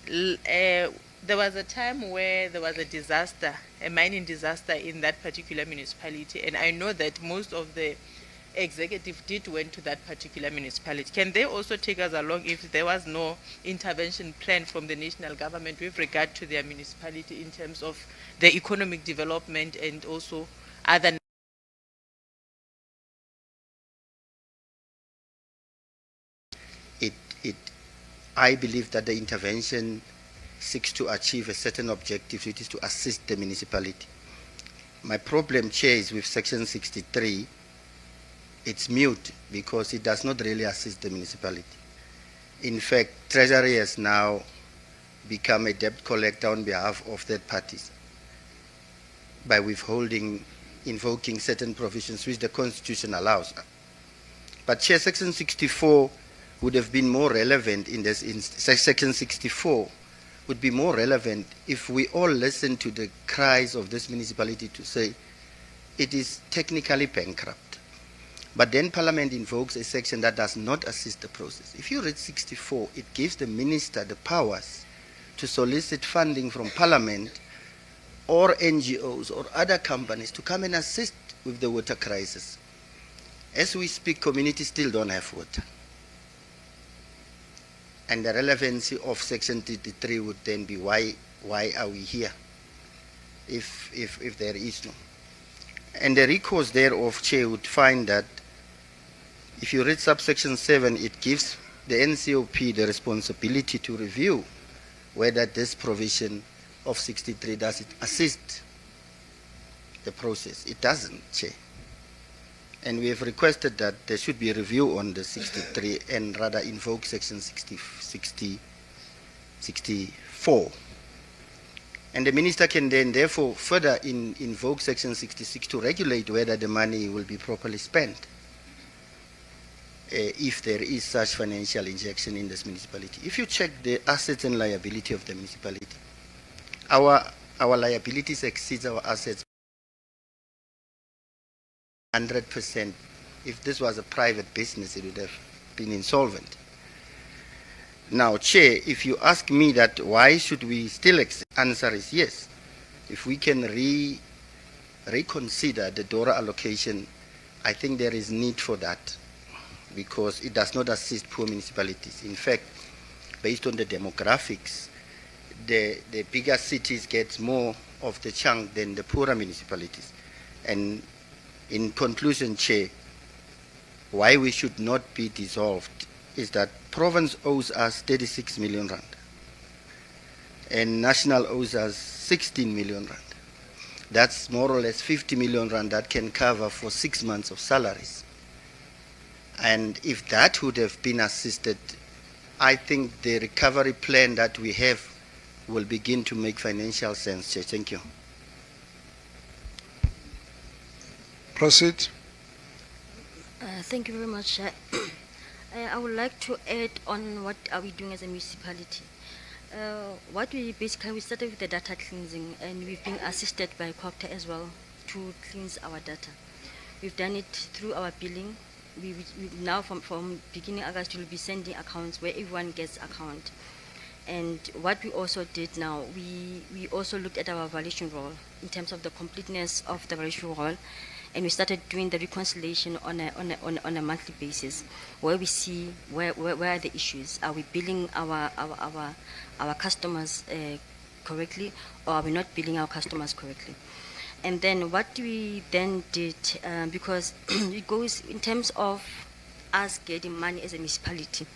There was a time where there was a disaster, a mining disaster in that particular municipality, and I know that most of the executive did went to that particular municipality. Can they also take us along if there was no intervention plan from the national government with regard to their municipality in terms of the economic development and also other? I believe that the intervention seeks to achieve a certain objective, which is to assist the municipality. My problem, Chair, is with Section 63. It's mute because it does not really assist the municipality. In fact, Treasury has now become a debt collector on behalf of third parties by invoking certain provisions which the Constitution allows. But Chair, Section 64 would have been more relevant in this. Section 64 would be more relevant if we all listen to the cries of this municipality to say it is technically bankrupt. But then Parliament invokes a section that does not assist the process. If you read 64, it gives the minister the powers to solicit funding from Parliament or NGOs or other companies to come and assist with the water crisis. As we speak, communities still don't have water. And the relevancy of Section 33 would then be why are we here if there is no. And the recourse thereof, Chair, would find that if you read subsection 7, it gives the NCOP the responsibility to review whether this provision of 63 does it assist the process. It doesn't, Chair. And we have requested that there should be a review on the 63 and rather invoke Section 64. And the minister can then therefore further invoke Section 66 to regulate whether the money will be properly spent if there is such financial injection in this municipality. If you check the assets and liability of the municipality, our liabilities exceeds our assets 100%. If this was a private business, it would have been insolvent. Now, Chair, if you ask me that why should we still answer is yes. If we can reconsider the DORA allocation, I think there is need for that because it does not assist poor municipalities. In fact, based on the demographics, the bigger cities get more of the chunk than the poorer municipalities. And in conclusion, Chair, why we should not be dissolved is that province owes us 36 million rand and national owes us 16 million rand. That's more or less 50 million rand that can cover for 6 months of salaries. And if that would have been assisted, I think the recovery plan that we have will begin to make financial sense, Chair. Thank you. Proceed. Thank you very much. I would like to add on what are we doing as a municipality. We started with the data cleansing, and we've been assisted by Cocta as well to cleanse our data. We've done it through our billing. We now from beginning August we'll be sending accounts where everyone gets account. And what we also did now, we also looked at our valuation roll in terms of the completeness of the valuation roll. And we started doing the reconciliation on a monthly basis, where we see where are the issues. Are we billing our customers correctly, or are we not billing our customers correctly? And then what we then did, because it goes in terms of us getting money as a municipality,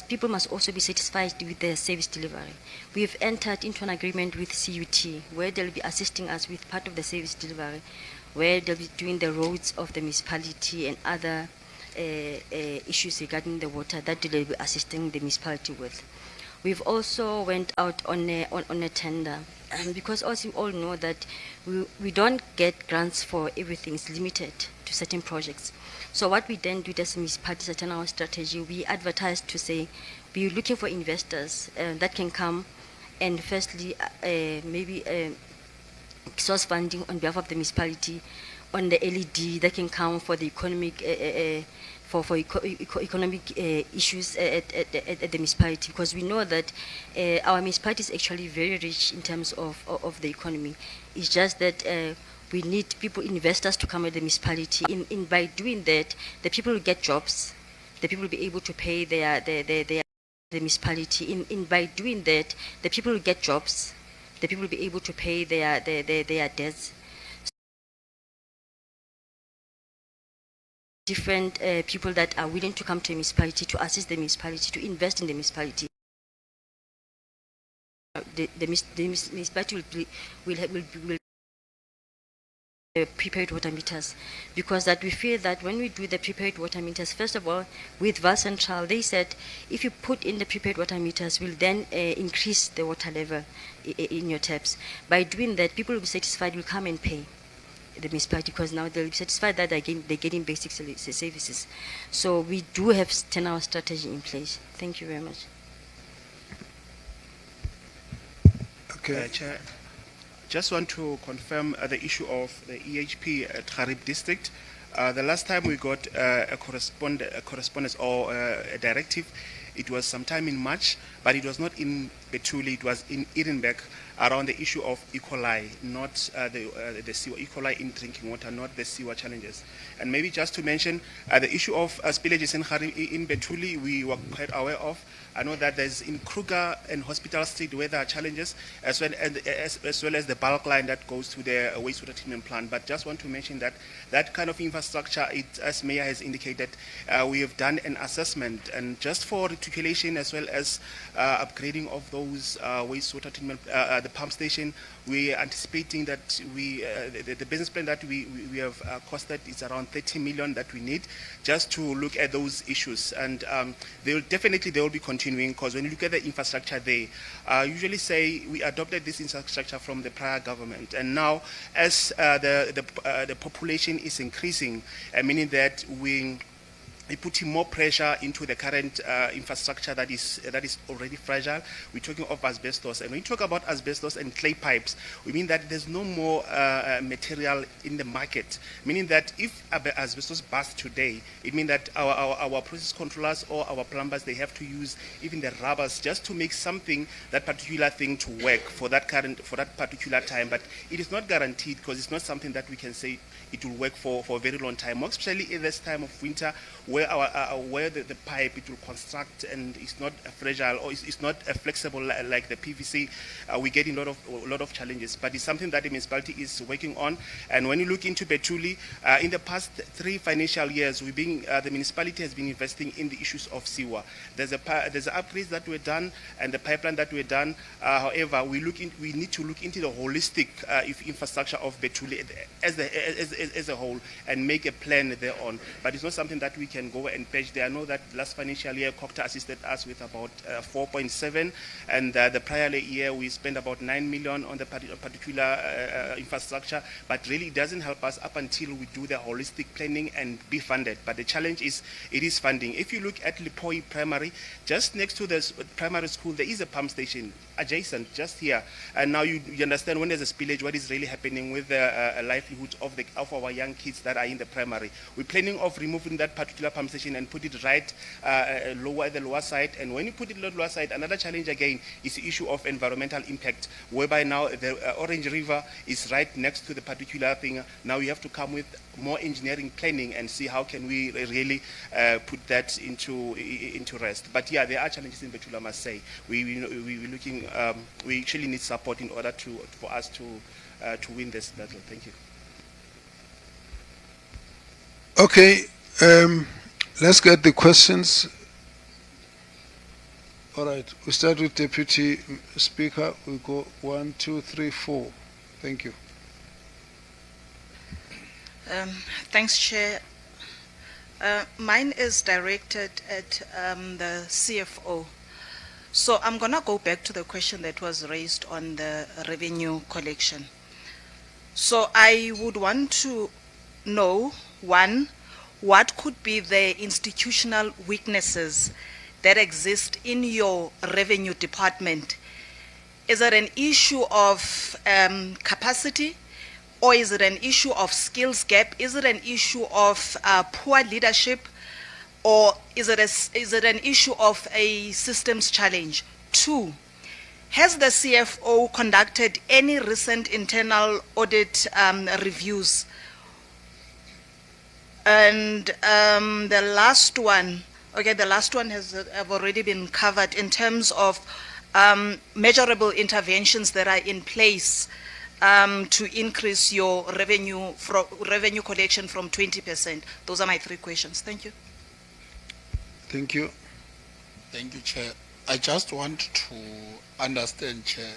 people must also be satisfied with the service delivery. We've entered into an agreement with CUT where they'll be assisting us with part of the service delivery, where they'll be doing the roads of the municipality and other issues regarding the water that they'll be assisting the municipality with. We've also went out on a tender, because also you all know that we don't get grants for everything. It's limited to certain projects. So what we then do as a municipality, certain our strategy, we advertise to say we're looking for investors that can come and firstly maybe source funding on behalf of the municipality on the LED that can come for the economic economic issues at the municipality, because we know that our municipality is actually very rich in terms of the economy. It's just that we need people, investors, to come at the municipality. In by doing that, the people will get jobs, the people will be able to pay their the municipality. In by doing that, the people will get jobs, the people will be able to pay their debts. Different people that are willing to come to a municipality, to assist the municipality, to invest in the municipality. The municipality will prepaid water meters, because that we feel that when we do the prepaid water meters, first of all, with Val Central, they said if you put in the prepaid water meters, will then increase the water level in your taps. By doing that, people will be satisfied, will come and pay the municipality, because now they'll be satisfied that they're getting basic services. So we do have 10-hour strategy in place. Thank you very much. Okay. Chair, just want to confirm the issue of the EHP at Garib district. The last time we got a correspondence or a directive, it was sometime in March, but it was not in Betuli, it was in Edinburgh, around the issue of E. coli, not the sewer, E. coli in drinking water, not the sewer challenges. And maybe just to mention, the issue of spillages in Betuli, we were quite aware of. I know that there's in Kruger and Hospital Street where there are challenges, as well as the bulk line that goes to the wastewater treatment plant. But just want to mention that that kind of infrastructure, as Mayor has indicated, we have done an assessment, and just for reticulation as well as upgrading of those wastewater treatment, the pump station, we are anticipating that the business plan that we have costed is around 30 million that we need just to look at those issues. And they will be continuing, because when you look at the infrastructure, they usually say we adopted this infrastructure from the prior government, and now as the population is increasing, meaning that we putting more pressure into the current infrastructure that is already fragile. We're talking of asbestos, and when we talk about asbestos and clay pipes, we mean that there's no more material in the market. Meaning that if asbestos bursts today, it means that our process controllers or our plumbers, they have to use even the rubbers just to make something, that particular thing, to work for that particular time. But it is not guaranteed, because it's not something that we can say it will work for a very long time, especially in this time of winter, where the pipe, it will construct and it's not fragile, or it's not flexible like the PVC. We're getting a lot of challenges, but it's something that the municipality is working on. And when you look into Betuli, in the past 3 financial years, the municipality has been investing in the issues of sewer. There's upgrades that were done and the pipeline that were done. However, we need to look into the holistic infrastructure of Betuli as a whole and make a plan thereon. But it's not something that we can go and patch there. I know that last financial year, COCTA assisted us with about 4.7, and the prior year we spent about 9 million on the particular infrastructure, but really it doesn't help us up until we do the holistic planning and be funded. But the challenge is, it is funding. If you look at Lipoi Primary, just next to the primary school, there is a pump station adjacent, just here. And now you understand, when there's a spillage, what is really happening with the livelihood of our young kids that are in the primary. We're planning of removing that particular pump station and put it right lower at the lower side. And when you put it at the lower side, another challenge again is the issue of environmental impact, whereby now the Orange River is right next to the particular thing. Now we have to come with more engineering planning and see how can we really put that into rest. But yeah, there are challenges in Betula, I must say. We're looking, we actually need support in order for us to win this battle. Thank you. Okay, let's get the questions. All right, we start with Deputy Speaker. We go 1, 2, 3, 4. Thank you. Thanks, Chair. Mine is directed at the CFO. So I'm going to go back to the question that was raised on the revenue collection. So I would want to know, one, what could be the institutional weaknesses that exist in your revenue department? Is it an issue of capacity, or is it an issue of skills gap? Is it an issue of poor leadership? or is it an issue of a systems challenge? 2, has the CFO conducted any recent internal audit reviews? And the last one, okay, the last one have already been covered in terms of measurable interventions that are in place to increase your revenue collection from 20%. Those are my 3 questions. Thank you. Thank you. Thank you, Chair. I just want to understand, Chair,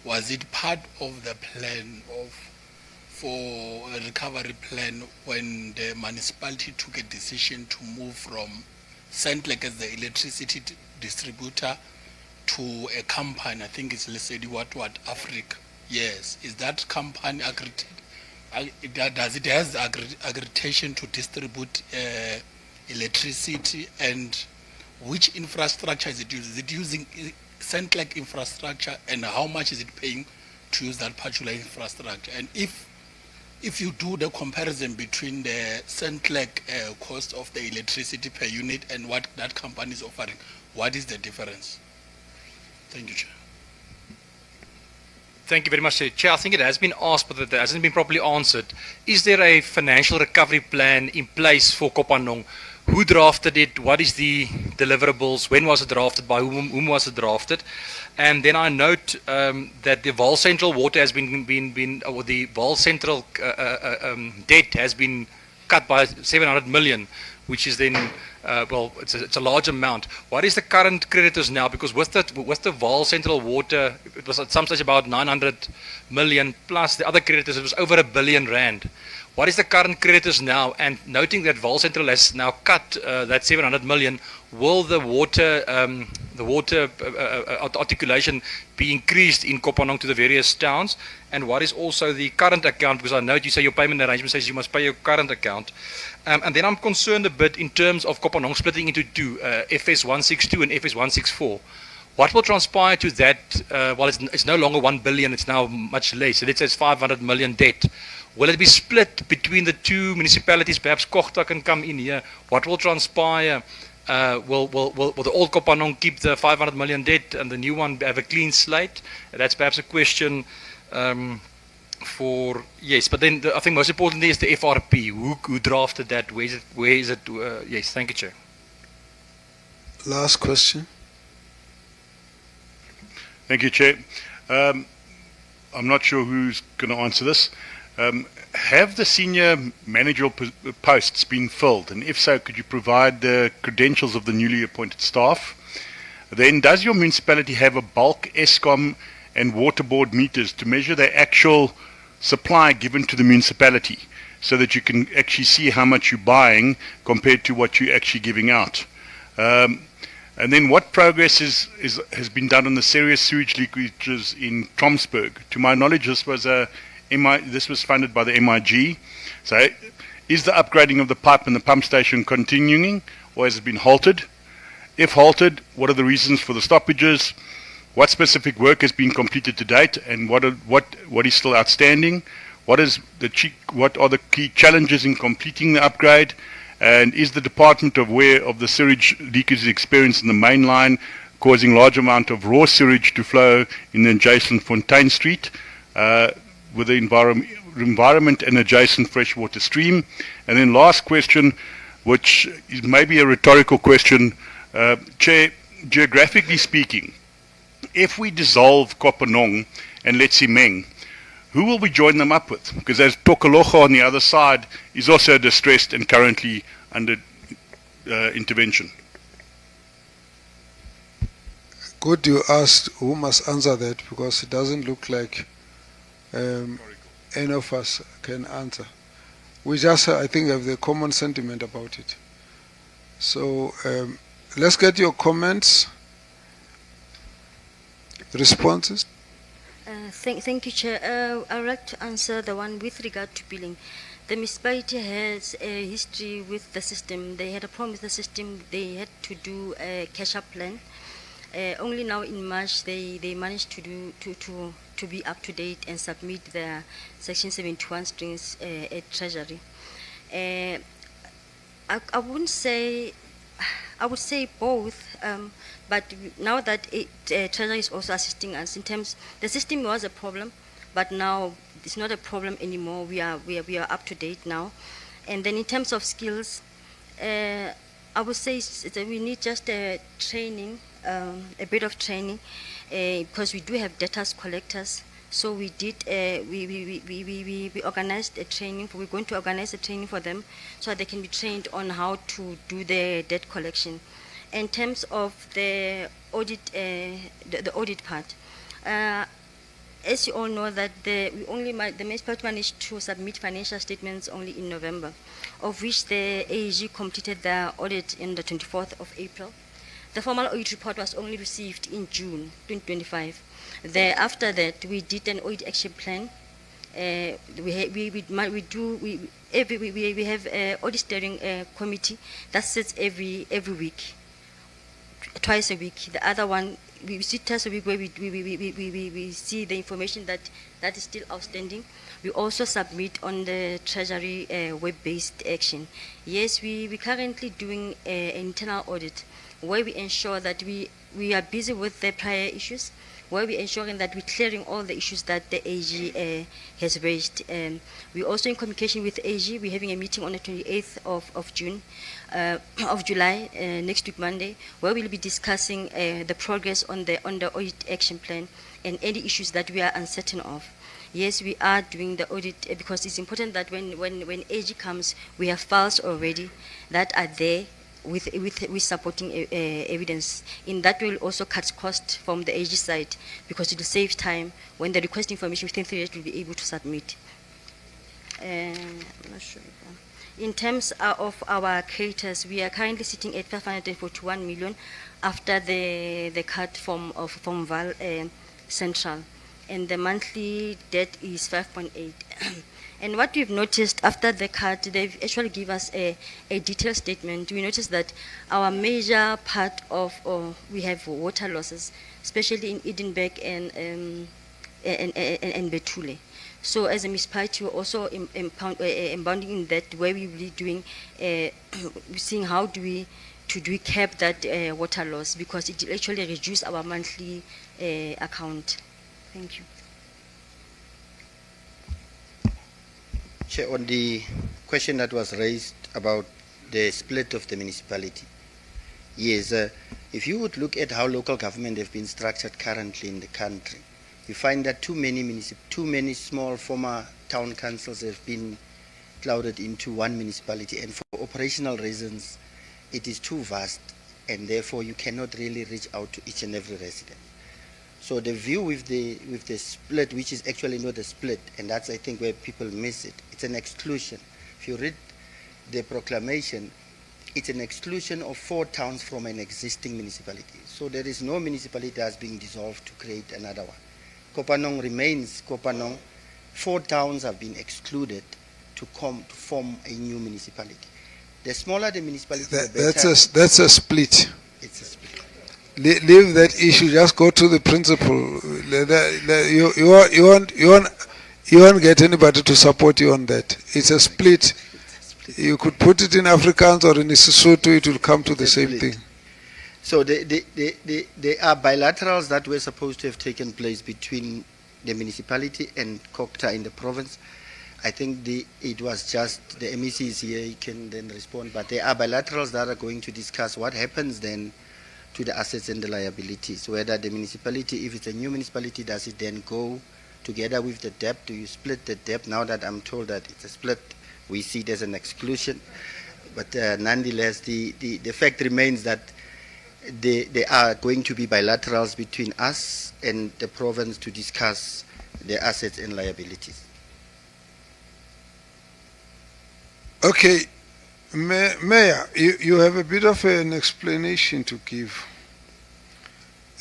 was it part of the plan for a recovery plan when the municipality took a decision to move from Centlec as the electricity distributor to a company? I think it's listed what Africa. Yes, is that company accredited? Does it has accreditation to distribute electricity, and which infrastructure is it using? Is it using Centlec infrastructure, and how much is it paying to use that particular infrastructure? And if you do the comparison between the Centlec cost of the electricity per unit and what that company is offering, what is the difference? Thank you, Chair. Thank you very much, Chair. I think it has been asked, but it hasn't been properly answered. Is there a financial recovery plan in place for Kopanong? Who drafted it? What is the deliverables? When was it drafted? By whom was it drafted? And then I note that the Vaal Central water has been or the Vaal Central debt has been cut by 700 million, which is then well, it's a large amount. What is the current creditors now? Because with the Vaal Central water, it was at some stage about 900 million plus the other creditors. It was over R1 billion. What is the current creditors now? And noting that Vaal Central has now cut that 700 million, will the water articulation be increased in Kopanong to the various towns? And what is also the current account? Because I note you say your payment arrangement says you must pay your current account. And then I'm concerned a bit in terms of Kopanong splitting into 2, FS 162 and FS 164. What will transpire to that? Well, it's no longer 1 billion, it's now much less. So let's say it's 500 million debt. Will it be split between the 2 municipalities? Perhaps Kochta can come in here. What will transpire? Will the old Kopanong keep the 500 million debt and the new one have a clean slate? That's perhaps a question for, yes. But then I think most importantly is the FRP. Who drafted that? Where is it? Yes, thank you, Chair. Last question. Thank you, Chair. I'm not sure who's going to answer this. Have the senior managerial posts been filled? And if so, could you provide the credentials of the newly appointed staff? Then, does your municipality have a bulk ESCOM and water board meters to measure the actual supply given to the municipality so that you can actually see how much you're buying compared to what you're actually giving out? And then what progress has been done on the serious sewage leakages in Tromsburg? To my knowledge, this was funded by the MIG. So is the upgrading of the pipe and the pump station continuing, or has it been halted? If halted, what are the reasons for the stoppages? What specific work has been completed to date, and what is still outstanding? What are the key challenges in completing the upgrade? And is the department aware of the sewage leakage experienced in the main line, causing large amount of raw sewage to flow in the adjacent Fontaine Street with the environment and adjacent freshwater stream? And then last question, which is maybe a rhetorical question, Chair, geographically speaking, if we dissolve Kopanong and Letsimeng, who will we join them up with? Because there's Tokoloho on the other side is also distressed and currently under intervention. Good you asked who must answer that, because it doesn't look like any of us can answer. We just, I think, have the common sentiment about it. So let's get your comments, responses. Thank you, Chair. I would like to answer the one with regard to billing. The municipality has a history with the system. They had a problem with the system. They had to do a cash-up plan. Only now in March they managed to be up to date and submit their Section 71 strings at Treasury. I wouldn't say, I would say both, but now that Treasury is also assisting us in terms, the system was a problem, but now it's not a problem anymore. We are up to date now. And then in terms of skills, I would say we need just training, a bit of training, because we do have data collectors. So we did, we organized a training. We're going to organize a training for them so they can be trained on how to do the debt collection. In terms of the audit, the audit part, as you all know that the municipality managed to submit financial statements only in November, of which the AEG completed their audit on the 24th of April. The formal audit report was only received in June 2025. After that, we did an audit action plan. We have an audit steering committee that sits every week, twice a week. The other one, we sit twice a week where we see the information that is still outstanding. We also submit on the Treasury web-based action. Yes, we're currently doing an internal audit where we ensure that we are busy with the prior issues, where we're ensuring that we're clearing all the issues that the AG has raised. We're also in communication with AG. We're having a meeting on the 28th of July, next week Monday, where we'll be discussing the progress on the audit action plan and any issues that we are uncertain of. Yes, we are doing the audit because it's important that when AG comes, we have files already that are there with supporting evidence. In that will also cut cost from the AG side because it will save time when they request information within 3 days we'll be able to submit. I'm not sure. In terms of our creditors, we are currently sitting at 541 million after the cut from Val Central, and the monthly debt is 5.8. And what we've noticed after the cut, they've actually give us a detailed statement. We noticed that our major part of, we have water losses, especially in Edinburgh and Bethule. So as a municipality, we're also embounding in that, where we're really doing, seeing how do we cap that water loss, because it will actually reduce our monthly account. Thank you. Chair, on the question that was raised about the split of the municipality, yes, if you would look at how local government have been structured currently in the country, you find that too many small former town councils have been clouded into one municipality, and for operational reasons, it is too vast, and therefore you cannot really reach out to each and every resident. So the view with the split, which is actually not a split, and that's I think where people miss it, it's an exclusion. If you read the proclamation, it's an exclusion of 4 towns from an existing municipality. So there is no municipality that's being dissolved to create another one. Kopanong remains Kopanong. 4 towns have been excluded to form a new municipality. The smaller the municipality, the better. That's a split. It's a split. Leave that issue. Just go to the principle. You won't get anybody to support you on that. It's a split. You could put it in Afrikaans or in Sesotho. It will come to the same thing. So there are bilaterals that were supposed to have taken place between the municipality and COCTA in the province. I think it was just the MEC is here, he can then respond, but there are bilaterals that are going to discuss what happens then to the assets and the liabilities, whether the municipality, if it's a new municipality, does it then go together with the debt? Do you split the debt? Now that I'm told that it's a split, we see it as an exclusion. But nonetheless, the fact remains that there are going to be bilaterals between us and the province to discuss the assets and liabilities. Okay, Mayor, you have a bit of an explanation to give.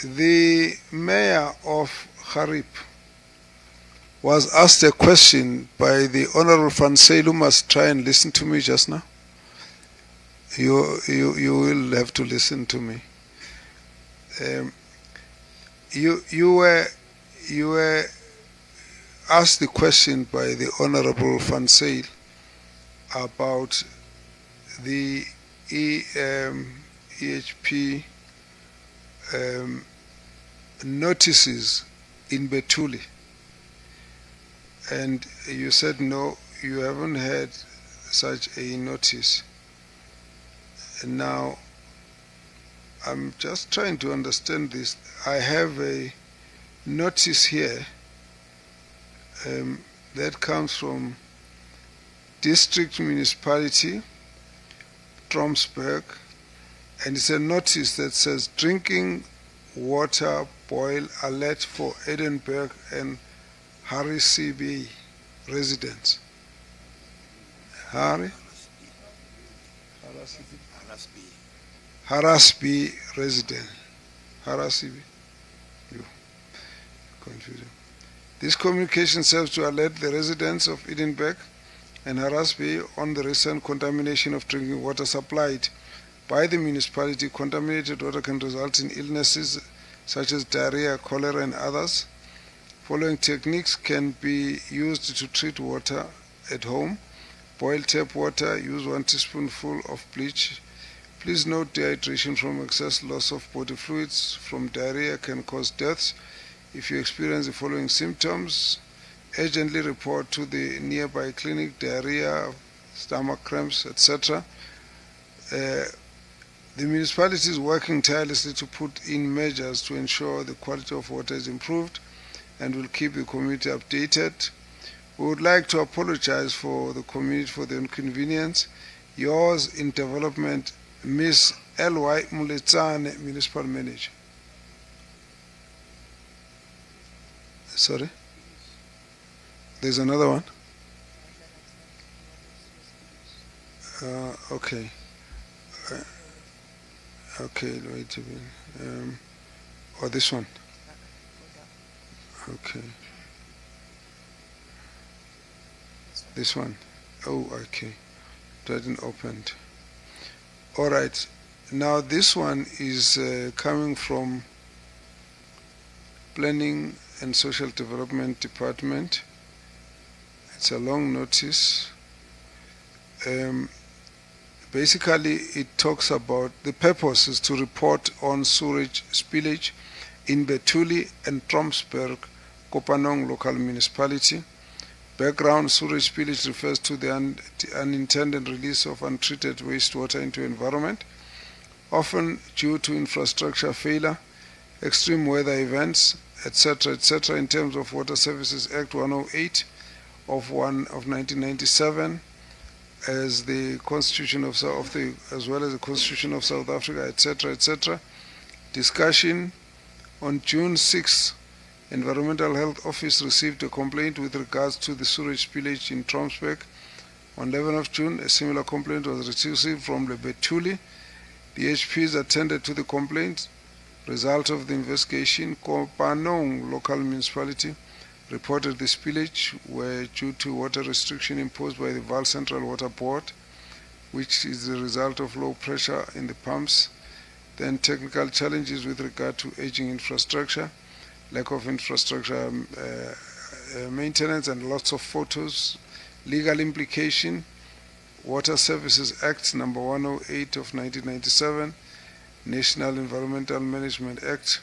The mayor of Harip was asked a question by the Honorable Van Zyl, who must try and listen to me just now. You will have to listen to me. You were asked the question by the Honorable Van Zyl about the EHP notices in Betuli, and you said no, you haven't had such a notice. And now I'm just trying to understand this. I have a notice here that comes from District Municipality, Tromsburg, and it's a notice that says drinking water boil alert for Edinburgh and Harry CB residents. Harasby resident. Harasby. You confusing. This communication serves to alert the residents of Edinburgh and Harasby on the recent contamination of drinking water supplied by the municipality. Contaminated water can result in illnesses such as diarrhea, cholera, and others. Following techniques can be used to treat water at home. Boil tap water, use 1 teaspoonful of bleach. Please note dehydration from excess loss of body fluids from diarrhea can cause deaths. If you experience the following symptoms, urgently report to the nearby clinic: diarrhea, stomach cramps, etc. The municipality is working tirelessly to put in measures to ensure the quality of water is improved and will keep the community updated. We would like to apologize for the community for the inconvenience. Yours in development, Ms. L.Y. Muletsane, Municipal Manager. Sorry? There's another one? Okay. Okay, wait a minute. Or this one? Okay. This one? Oh, okay. It hasn't opened. All right. Now this one is coming from Planning and Social Development Department. It's a long notice. Basically, it talks about the purpose is to report on sewage spillage in Betuli and Tromsburg, Kopanong local municipality. Background: sewage spillage refers to the unintended release of untreated wastewater into environment, often due to infrastructure failure, extreme weather events, etc., etc. In terms of Water Services Act 108 of 1997, as the Constitution of as well as the Constitution of South Africa, etc., etc. Discussion: on June 6, Environmental Health Office received a complaint with regards to the sewage spillage in Tromsburg. On 11 of June, a similar complaint was received from the Betuli. The HPs attended to the complaint. Result of the investigation: Kopanong local municipality reported the spillage were due to water restriction imposed by the Vaal Central Water Board, which is the result of low pressure in the pumps. Then technical challenges with regard to aging infrastructure, lack of infrastructure maintenance, and lots of photos. Legal implication: Water Services Act number 108 of 1997, National Environmental Management Act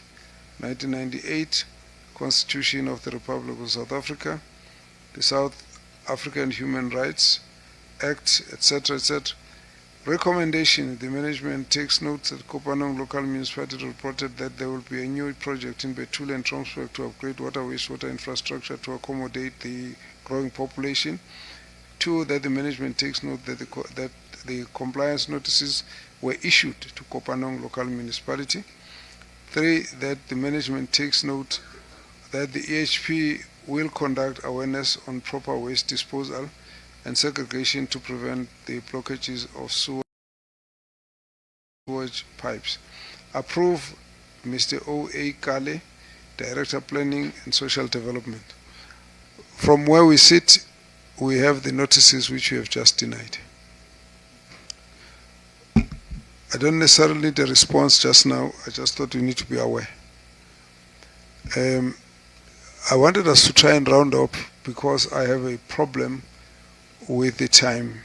1998, Constitution of the Republic of South Africa, the South African Human Rights Act, etc., etc. Recommendation: the management takes note that Kopanong local municipality reported that there will be a new project in Betuli and Tromsburg to upgrade water wastewater infrastructure to accommodate the growing population. 2, that the management takes note that the compliance notices were issued to Kopanong local municipality. 3, that the management takes note that the EHP will conduct awareness on proper waste disposal and segregation to prevent the blockages of sewage pipes. Approve Mr. O.A. Kale, Director Planning and Social Development. From where we sit, we have the notices which you have just denied. I don't necessarily need a response just now. I just thought we need to be aware. I wanted us to try and round up because I have a problem with the time.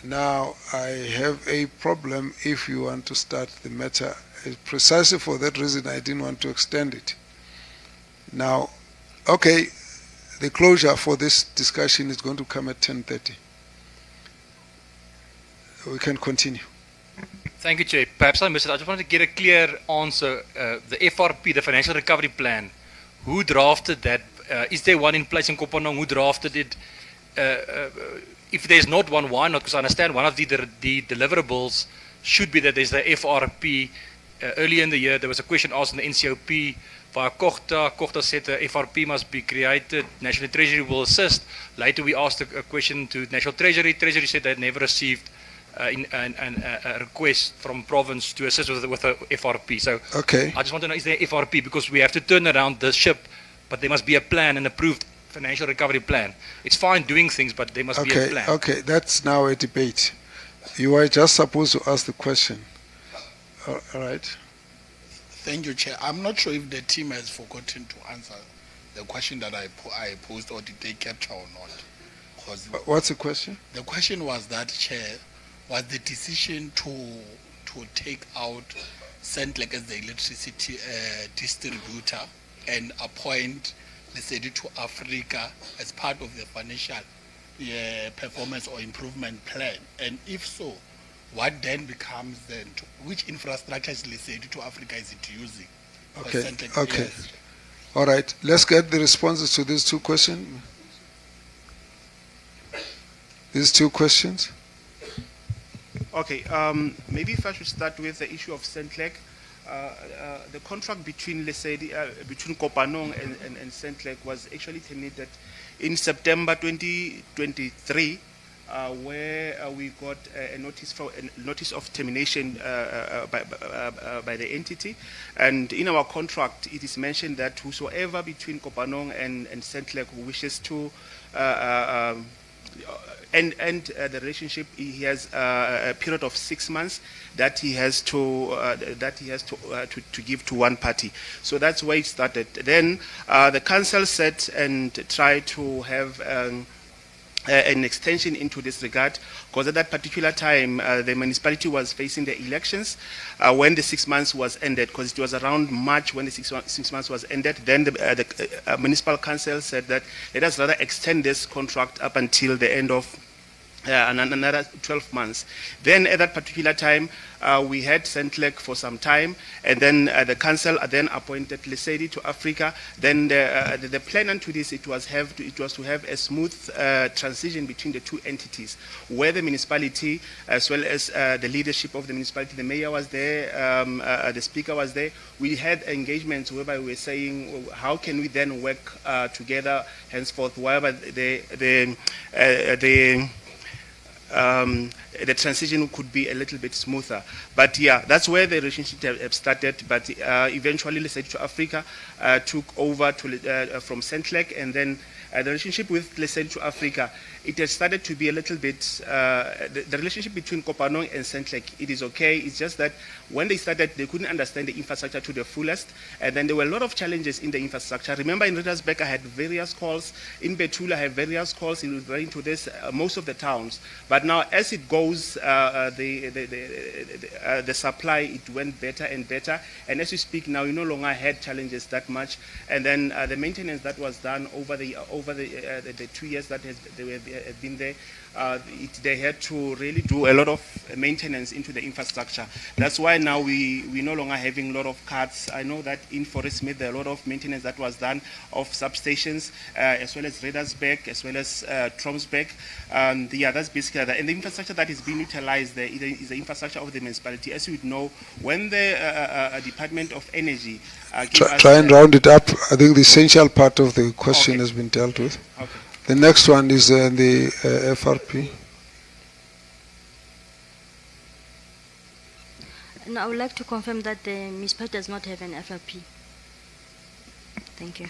Now, I have a problem if you want to start the matter. Precisely for that reason, I didn't want to extend it. Now, okay, the closure for this discussion is going to come at 10:30. We can continue. Thank you, Chair. Perhaps I missed it. I just wanted to get a clear answer. The FRP, the Financial Recovery Plan, who drafted that? Is there one in place in Kopanong? Who drafted it? If there's not one, why not? Because I understand one of the deliverables should be that there's the FRP. Earlier in the year, there was a question asked in the NCOP by Kochta. Kochta said the FRP must be created. National Treasury will assist. Later, we asked a question to National Treasury. Treasury said they had never received a request from province to assist with a FRP. So okay. I just want to know, is there FRP? Because we have to turn around the ship, but there must be a plan, an approved financial recovery plan. It's fine doing things, but there must be a plan. Okay, that's now a debate. You are just supposed to ask the question. All right. Thank you, Chair. I'm not sure if the team has forgotten to answer the question that I posed, or did they capture or not. What's the question? The question was that, Chair, was the decision to take out Sentlek as the electricity distributor and appoint Lesedi to Africa as part of the financial performance or improvement plan? And if so, what then becomes then, which infrastructure is Lesedi to Africa is it using? Okay, Sentlek, okay. yes. All right, let's get the responses to these two questions. These two questions. Okay, maybe if I should start with the issue of Sentlek. The contract between between Kopanong and Sentlek was actually terminated in September 2023, where we got a notice of termination by the entity, and in our contract it is mentioned that whosoever between Kopanong and Sentlek who wishes to end the relationship, he has a period of 6 months that he has to give to one party. So that's where it started. Then the council sat and tried to have an extension into this regard, because at that particular time the municipality was facing the elections when the 6 months was ended, because it was around March when the six months was ended. Then the municipal council said that let us rather extend this contract up until the end of another 12 months. Then at that particular time, we had Sentlek for some time, and then the council then appointed Lesedi to Africa. Then the plan unto this, it was to have a smooth transition between the two entities, where the municipality, as well as the leadership of the municipality, the mayor was there, the speaker was there. We had engagements whereby we were saying, how can we then work together henceforth, whereby the transition could be a little bit smoother. But yeah, that's where the relationship have started. But eventually, Lesedi to Africa took over from Sentlek, and then the relationship with Lesedi to Africa, it has started to be a little bit, the relationship between Kopanong and Sentlek, it is okay. It's just that when they started, they couldn't understand the infrastructure to the fullest. And then there were a lot of challenges in the infrastructure. Remember, in Rittersberg, I had various calls. In Betula, I have various calls in referring to this, most of the towns. But now, as it goes, the supply, it went better and better. And as we speak now, you no longer had challenges that much. And then the maintenance that was done over the 2 years that they have been there, they had to really do a lot of maintenance into the infrastructure. That's why now we're no longer having a lot of cuts. I know that in Forest Smith there are a lot of maintenance that was done of substations, as well as Rittersberg, as well as Tromsberg. Yeah, that's basically that. And the infrastructure that is being utilized there is the infrastructure of the municipality. As you would know, when the Department of Energy try and round it up. I think the essential part of the question has been dealt with. Okay. The next one is the FRP. And I would like to confirm that the municipality does not have an FRP. Thank you.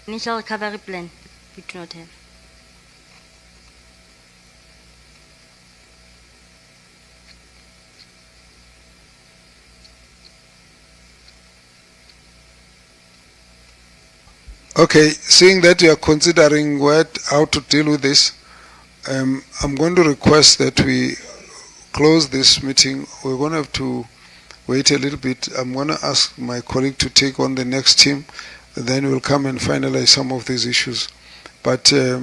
Initial recovery plan, we do not have. Okay, seeing that you are considering how to deal with this, I'm going to request that we close this meeting. We're going to have to wait a little bit. I'm going to ask my colleague to take on the next team, then we'll come and finalize some of these issues. But I've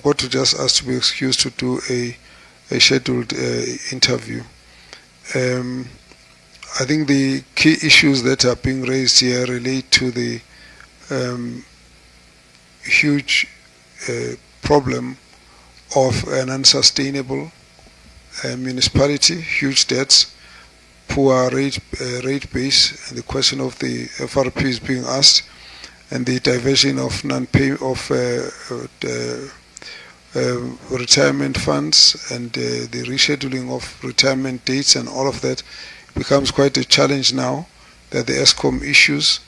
got to just ask to be excused to do a scheduled interview. I think the key issues that are being raised here relate to the huge problem of an unsustainable municipality, huge debts, poor rate base, and the question of the FRP is being asked, and the diversion of retirement funds and the rescheduling of retirement dates and all of that becomes quite a challenge now that the ESCOM issues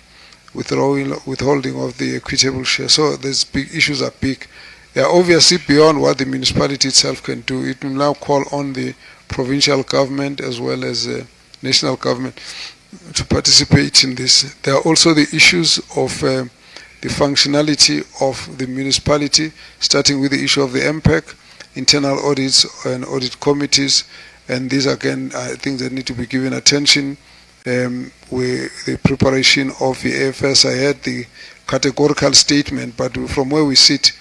withholding of the equitable share. So these big issues are big. They are obviously beyond what the municipality itself can do. It will now call on the provincial government as well as national government to participate in this. There are also the issues of the functionality of the municipality, starting with the issue of the MPEC, internal audits and audit committees, and these again are things that need to be given attention. With the preparation of the AFS, I had the categorical statement, but from where we sit,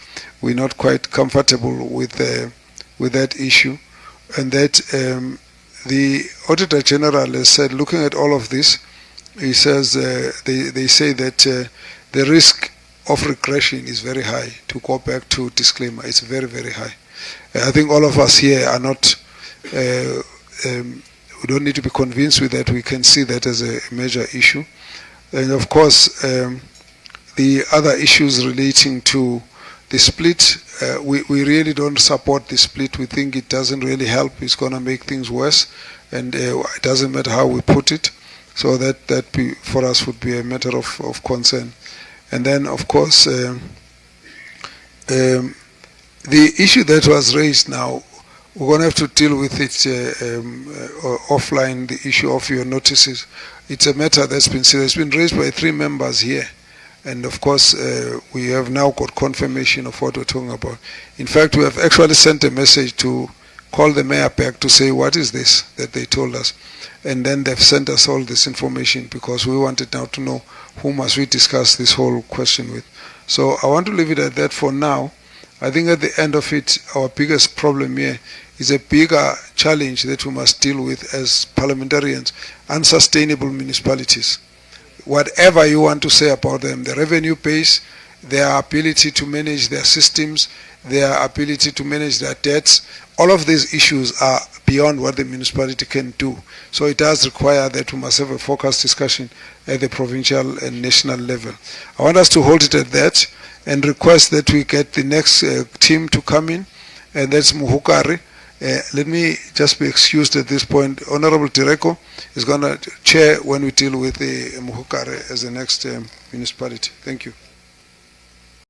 we're not quite comfortable with that issue, and that the Auditor General has said, looking at all of this, he says they say that the risk of regression is very high. To go back to disclaimer, it's very, very high. I think all of us here are not. We don't need to be convinced with that. We can see that as a major issue, and of course, the other issues relating to the split, we really don't support the split. We think it doesn't really help. It's going to make things worse, and it doesn't matter how we put it. So that for us would be a matter of concern. And then, of course, the issue that was raised now, we're going to have to deal with it offline, the issue of your notices. It's a matter that's been raised by 3 members here. And of course, we have now got confirmation of what we're talking about. In fact, we have actually sent a message to call the mayor back to say, what is this that they told us? And then they've sent us all this information because we wanted now to know who must we discuss this whole question with. So I want to leave it at that for now. I think at the end of it, our biggest problem here is a bigger challenge that we must deal with as parliamentarians, unsustainable municipalities. Whatever you want to say about them, the revenue base, their ability to manage their systems, their ability to manage their debts, all of these issues are beyond what the municipality can do. So it does require that we must have a focused discussion at the provincial and national level. I want us to hold it at that and request that we get the next team to come in, and that's Muhukari. Let me just be excused at this point. Honorable Direko is going to chair when we deal with the Muhukari as the next municipality. Thank you.